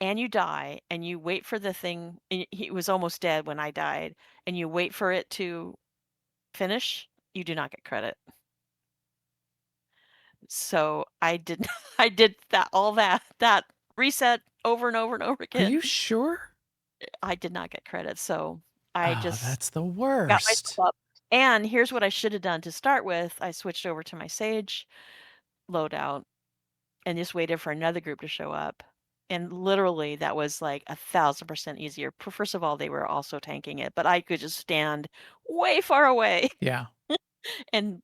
S2: and you die, and you wait for the thing, and he was almost dead when I died, and you wait for it to finish, you do not get credit. So I did, I did that reset over and over and over
S1: Are you
S2: again.
S1: sure?
S2: I did not get credit, so I
S1: Oh,
S2: just
S1: that's the
S2: got myself
S1: worst.
S2: up. And here's what I should have done to start with. I switched over to my Sage loadout and just waited for another group to show up. And literally, that was like 1,000% easier. First of all, they were also tanking it, but I could just stand way far away
S1: Yeah.
S2: and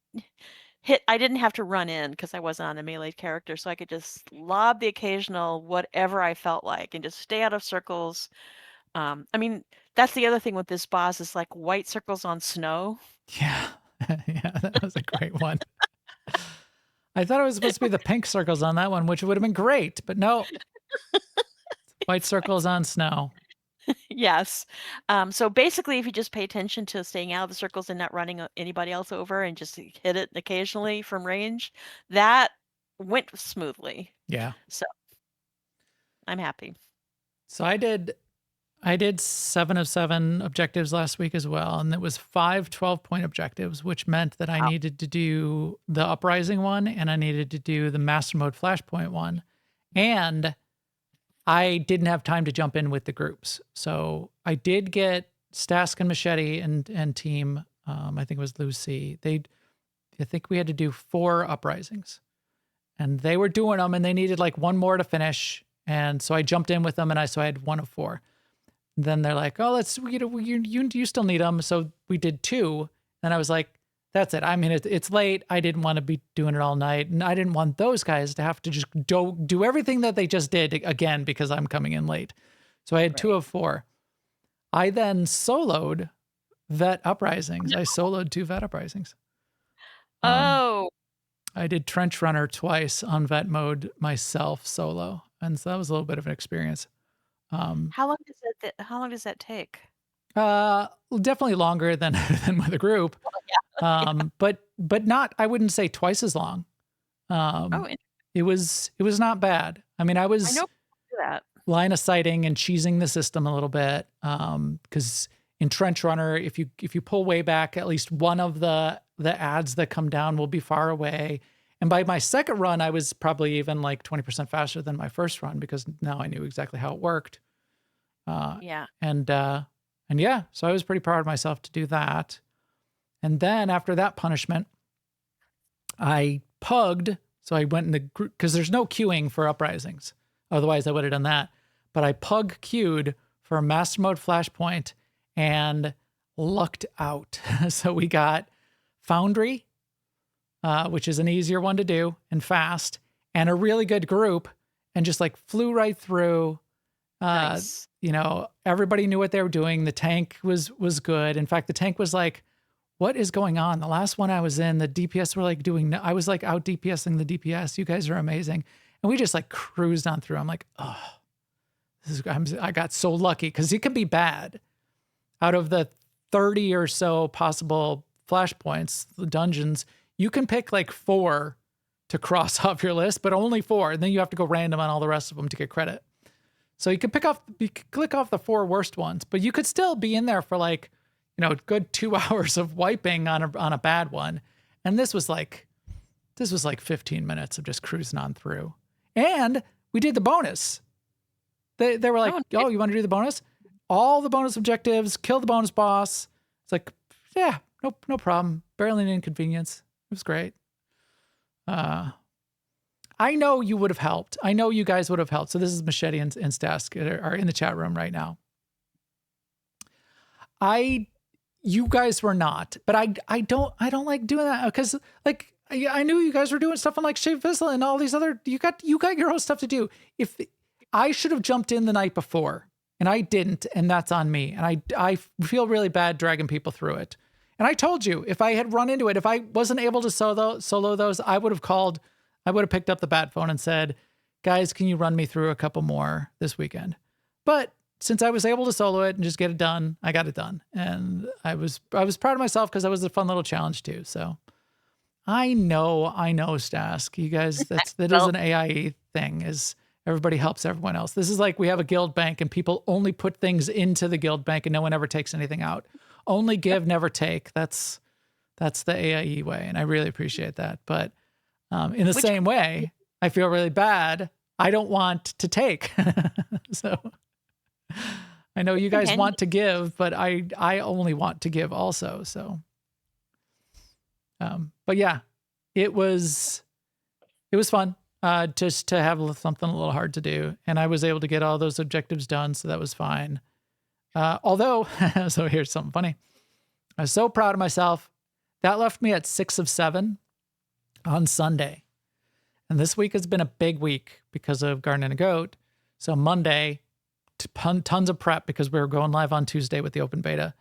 S2: hit. I didn't have to run in because I wasn't on a melee character, so I could just lob the occasional whatever I felt like and just stay out of circles. I mean, that's the other thing with this boss is like white circles on snow.
S1: Yeah. Yeah, that was a great one. I thought it was supposed to be the pink circles on that one, which would have been great, but no. White circles on snow.
S2: Yes. So basically, if you just pay attention to staying out of the circles and not running anybody else over and just hit it occasionally from range, that went smoothly.
S1: Yeah.
S2: So I'm happy.
S1: So I did 7 of 7 objectives last week as well, and it was 5 12-point objectives, which meant that I
S2: Wow.
S1: needed to do the Uprising one and I needed to do the Master Mode Flashpoint one. And I didn't have time to jump in with the groups. So I did get Stask and Machete and team, I think it was Lucy. I think we had to do 4 Uprisings. And they were doing them and they needed like one more to finish. And so I jumped in with them and I had 1 of 4. Then they're like, oh, you still need them. So we did 2. And I was like, that's it. I mean, it's late. I didn't want to be doing it all night. And I didn't want those guys to have to just do everything that they just did again because I'm coming in late. So I had 2 of 4. I then soloed Vet Uprisings. I soloed 2 Vet Uprisings.
S2: Oh.
S1: I did Trench Runner twice on Vet mode myself solo. And so that was a little bit of an experience.
S2: How long does that take?
S1: Definitely longer than with a group.
S2: Well, yeah.
S1: But not, I wouldn't say twice as long. It was not bad. I mean, I
S2: I
S1: was
S2: know people do that.
S1: line of sighting and cheesing the system a little bit. Because in Trench Runner, if you pull way back, at least one of the ads that come down will be far away. And by my second run, I was probably even like 20% faster than my first run because now I knew exactly how it worked.
S2: Yeah.
S1: And yeah, so I was pretty proud of myself to do that. And then after that punishment, I pugged. So I went in the group because there's no queuing for Uprisings. Otherwise, I would have done that. But I pug queued for a Master Mode Flashpoint and lucked out. So we got Foundry, which is an easier one to do and fast, and a really good group, and just like flew right through.
S2: Nice.
S1: Everybody knew what they were doing. The tank was good. In fact, the tank was like, what is going on? The last one I was in, the DPS were like I was like out DPSing the DPS. You guys are amazing. And we just like cruised on through. I'm like, oh, I got so lucky because it can be bad. Out of the 30 or so possible flashpoints, the dungeons, you can pick like 4 to cross off your list, but only 4. And then you have to go random on all the rest of them to get credit. So you could click off the 4 worst ones, but you could still be in there for like, good 2 hours of wiping on a bad one. And this was like 15 minutes of just cruising on through. And we did the bonus. They were like, oh, you want to do the bonus? All the bonus objectives, kill the bonus boss. It's like, yeah, no problem. Barely an inconvenience. It was great. I know you would have helped. I know you guys would have helped. So this is Machete and Stask are in the chat room right now. You guys were not, but I don't like doing that because like I knew you guys were doing stuff on like Shave Vissel and all these other. You got your own stuff to do. If I should have jumped in the night before and I didn't, and that's on me. And I feel really bad dragging people through it. And I told you if I had run into it, if I wasn't able to solo those, I would have picked up the bat phone and said, guys, can you run me through a couple more this weekend? But since I was able to solo it and just get it done, I got it done. And I was proud of myself because that was a fun little challenge too. So I know, Stask. You guys, that is an AIE thing, is everybody helps everyone else. This is like we have a guild bank and people only put things into the guild bank and no one ever takes anything out. Only give, never take. That's the AIE way. And I really appreciate that. But in the same way, I feel really bad. I don't want to take. So I know you guys want to give, but I only want to give also. So, but yeah, it was fun. Just to have something a little hard to do. And I was able to get all those objectives done. So that was fine. Although, so here's something funny. I was so proud of myself. That left me at 6 of 7 on Sunday. And this week has been a big week because of Garden and a Goat. So Monday, tons of prep because we were going live on Tuesday with the open beta.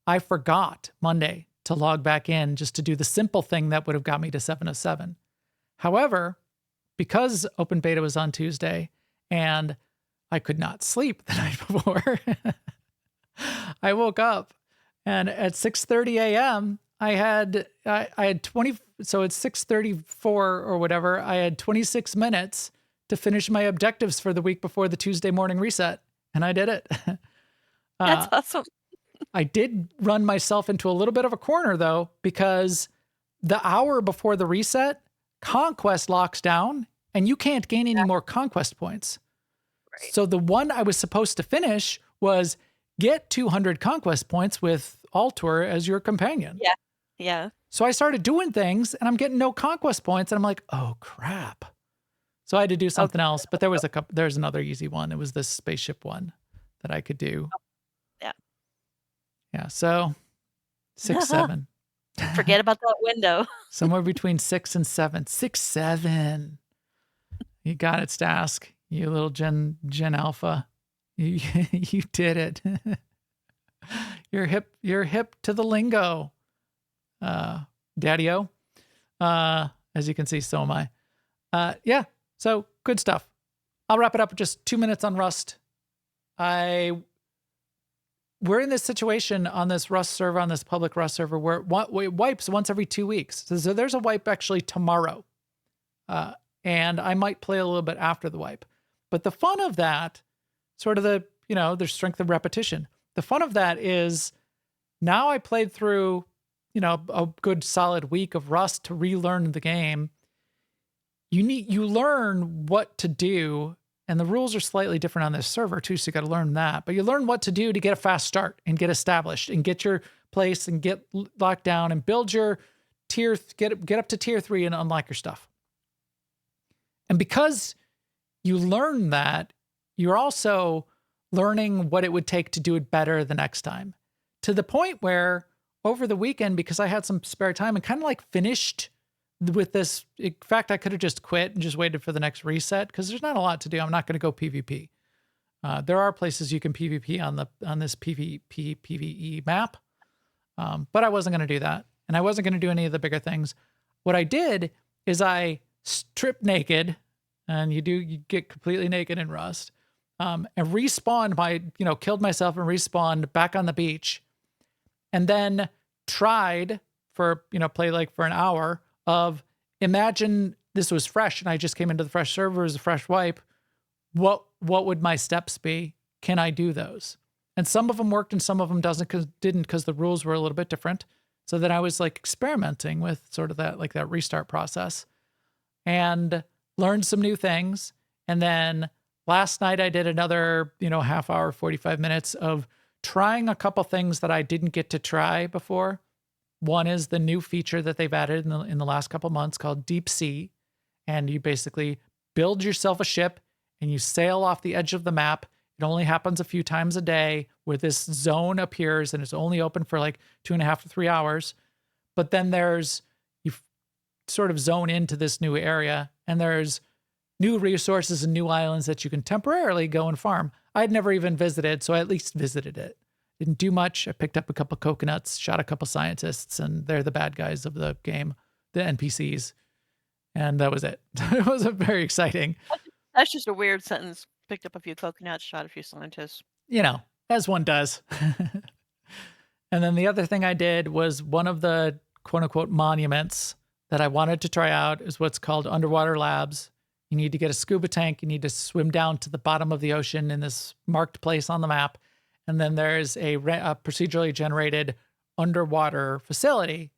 S1: I forgot Monday to log back in just to do the simple thing that would have got me to 7 of 7. However, because open beta was on Tuesday and I could not sleep the night before, I woke up and at 6:30 a.m. I had 20, so it's 6:34 or whatever. I had 26 minutes to finish my objectives for the week before the Tuesday morning reset. And I did it.
S2: That's awesome.
S1: I did run myself into a little bit of a corner though, because the hour before the reset, Conquest locks down and you can't gain any more Conquest points.
S2: Right.
S1: So the one I was supposed to finish was get 200 Conquest points with SWTOR as your companion.
S2: Yeah. Yeah.
S1: So I started doing things and I'm getting no Conquest points and I'm like, oh crap. So I had to do something else, but there's another easy one. It was this spaceship one that I could do.
S2: Yeah.
S1: Yeah. So 6, 7.
S2: Forget about that window.
S1: Somewhere between 6 and 7. 6, 7. You got it, Stask. You little Gen Alpha. You did it. You're hip to the lingo. Daddy-o. As you can see, so am I. Yeah. So good stuff. I'll wrap it up with just 2 minutes on Rust. We're in this situation on this Rust server, on this public Rust server, where it wipes once every 2 weeks. So there's a wipe actually tomorrow. And I might play a little bit after the wipe. But the fun of that, sort of there's strength of repetition. The fun of that is now I played through, a good solid week of Rust to relearn the game. You learn what to do, and the rules are slightly different on this server too, so you got to learn that. But you learn what to do to get a fast start and get established and get your place and get locked down and build your tier, get up to tier 3 and unlock your stuff. And because you learn that, you're also learning what it would take to do it better the next time. To the point where over the weekend, because I had some spare time and kind of like finished with this. In fact, I could have just quit and just waited for the next reset because there's not a lot to do. I'm not going to go PvP. There are places you can PvP on this PvE map, but I wasn't going to do that, and I wasn't going to do any of the bigger things. What I did is I stripped naked, and you get completely naked in Rust, and respawned killed myself and respawned back on the beach, and then tried play like for an hour of imagine this was fresh and I just came into the fresh server as a fresh wipe. What would my steps be? Can I do those? And some of them worked and some of them didn't because the rules were a little bit different. So then I was like experimenting with sort of that restart process and learned some new things. And then last night I did another, half hour, 45 minutes of trying a couple things that I didn't get to try before. One is the new feature that they've added in the last couple months called Deep Sea. And you basically build yourself a ship and you sail off the edge of the map. It only happens a few times a day where this zone appears and it's only open for like 2.5 to 3 hours. But then you sort of zone into this new area and there's new resources and new islands that you can temporarily go and farm. I'd never even visited, so I at least visited it. Didn't do much. I picked up a couple coconuts, shot a couple scientists, and they're the bad guys of the game, the NPCs. And that was it. It wasn't very exciting.
S2: That's just a weird sentence. Picked up a few coconuts, shot a few scientists.
S1: as one does. And then the other thing I did was one of the quote unquote monuments that I wanted to try out is what's called underwater labs. You need to get a scuba tank. You need to swim down to the bottom of the ocean in this marked place on the map. And then there's a procedurally generated underwater facility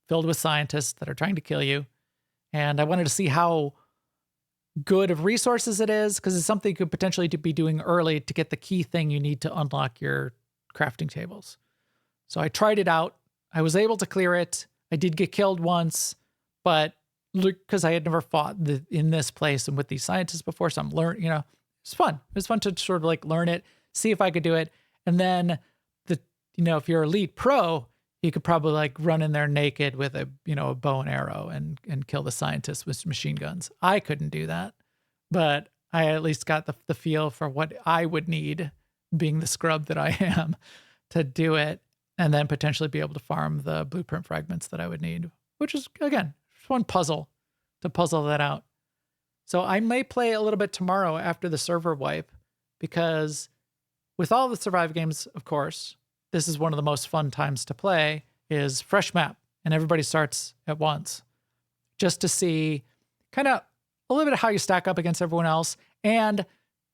S1: filled with scientists that are trying to kill you. And I wanted to see how good of resources it is, because it's something you could potentially be doing early to get the key thing you need to unlock your crafting tables. So I tried it out. I was able to clear it. I did get killed once, but because I had never fought in this place and with these scientists before, so I'm learning, it's fun. It was fun to sort of like learn it, see if I could do it. And then if you're elite pro, you could probably like run in there naked with a bow and arrow and kill the scientists with machine guns. I couldn't do that, but I at least got the feel for what I would need, being the scrub that I am, to do it, and then potentially be able to farm the blueprint fragments that I would need, which is, again, one puzzle to puzzle that out. So I may play a little bit tomorrow after the server wipe, because with all the survive games, of course, this is one of the most fun times to play is fresh map, and everybody starts at once, just to see kind of a little bit of how you stack up against everyone else and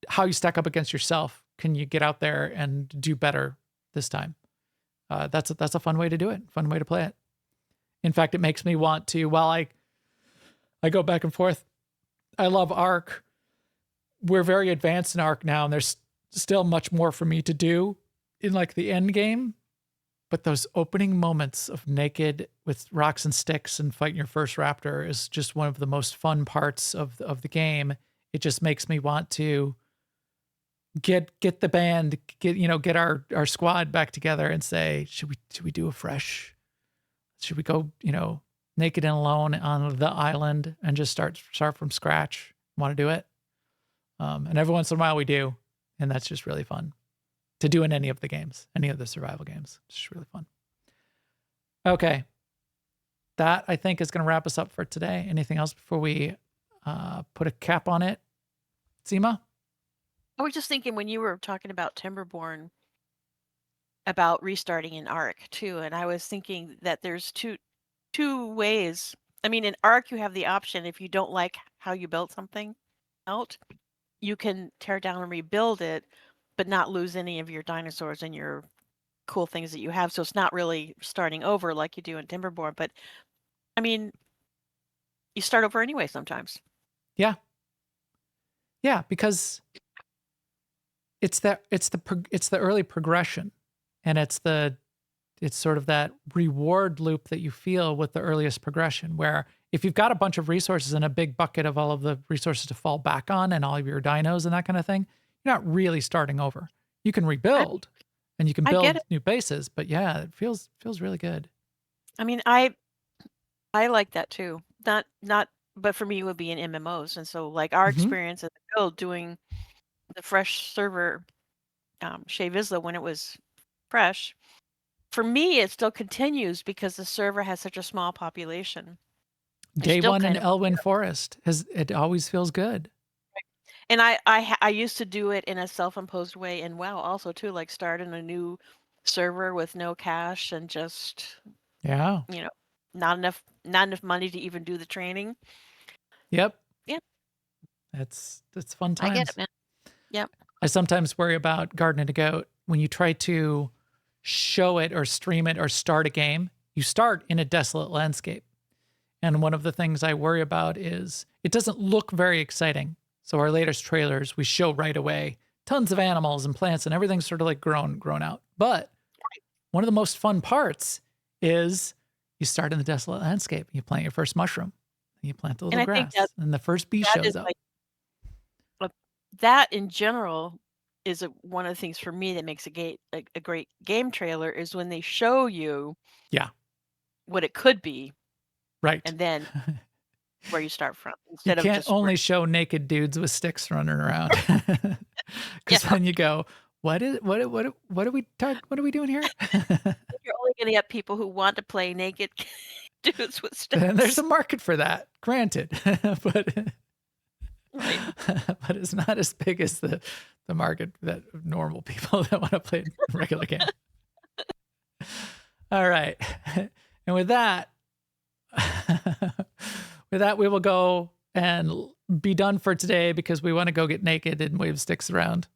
S1: how you stack up against yourself. Can you get out there and do better this time? That's a fun way to do it. Fun way to play it. In fact, it makes me want to, while I go back and forth, I love Ark. We're very advanced in Ark now, and there's still much more for me to do in like the end game. But those opening moments of naked with rocks and sticks and fighting your first raptor is just one of the most fun parts of the game. It just makes me want to get the band, get our squad back together and say, should we do a fresh? Should we go, naked and alone on the island and just start from scratch? Want to do it? And every once in a while we do, and that's just really fun to do in any of the games, any of the survival games. It's just really fun. Okay. That, I think, is going to wrap us up for today. Anything else before we put a cap on it? Sema?
S2: I was just thinking when you were talking about Timberborn, about restarting in Ark too, and I was thinking that there's two ways. I mean, in Ark, you have the option, if you don't like how you built something out, you can tear down and rebuild it, but not lose any of your dinosaurs and your cool things that you have. So it's not really starting over like you do in Timberborn. But I mean, you start over anyway sometimes.
S1: Yeah. Yeah, because it's the early progression, and it's sort of that reward loop that you feel with the earliest progression, where if you've got a bunch of resources and a big bucket of all of the resources to fall back on and all of your dinos and that kind of thing, you're not really starting over. You can rebuild and you can build new bases, but yeah, it feels really good.
S2: I mean, I like that too. Not, but for me, it would be in MMOs. And so like our experience as a build doing the fresh server, Shea Vizsla, when it was fresh, for me, it still continues because the server has such a small population.
S1: Day one in Elwyn Forest, it always feels good.
S2: And I used to do it in a self-imposed way in WoW also too, like start in a new server with no cash and just not enough money to even do the training.
S1: Yep.
S2: Yeah.
S1: That's fun times.
S2: I get it, man. Yep.
S1: I sometimes worry about Garden and a Goat when you try to show it or stream it or start a game. You start in a desolate landscape. And one of the things I worry about is it doesn't look very exciting. So our latest trailers, we show right away tons of animals and plants and everything's sort of like grown out. But one of the most fun parts is you start in the desolate landscape. You plant your first mushroom. And you plant the little grass. And the first bee shows up.
S2: That in general is one of the things for me that makes a great game trailer is when they show you what it could be.
S1: Right.
S2: And then where you start from.
S1: You can't only show naked dudes with sticks running around. Because then you go, what are we doing here?
S2: You're only going to get people who want to play naked dudes with sticks.
S1: And there's a market for that, granted. But
S2: Right.
S1: But it's not as big as the market that normal people that want to play regular game. All right. And with that, we will go and be done for today because we want to go get naked and wave sticks around.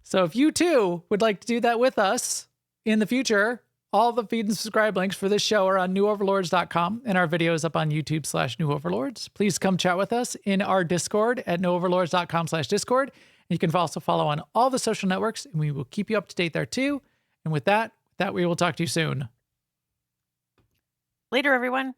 S1: So if you too would like to do that with us in the future, all the feed and subscribe links for this show are on newoverlords.com and our videos up on YouTube/newoverlords. Please come chat with us in our Discord at newoverlords.com/Discord. And you can also follow on all the social networks and we will keep you up to date there too. And with that, we will talk to you soon.
S2: Later, everyone.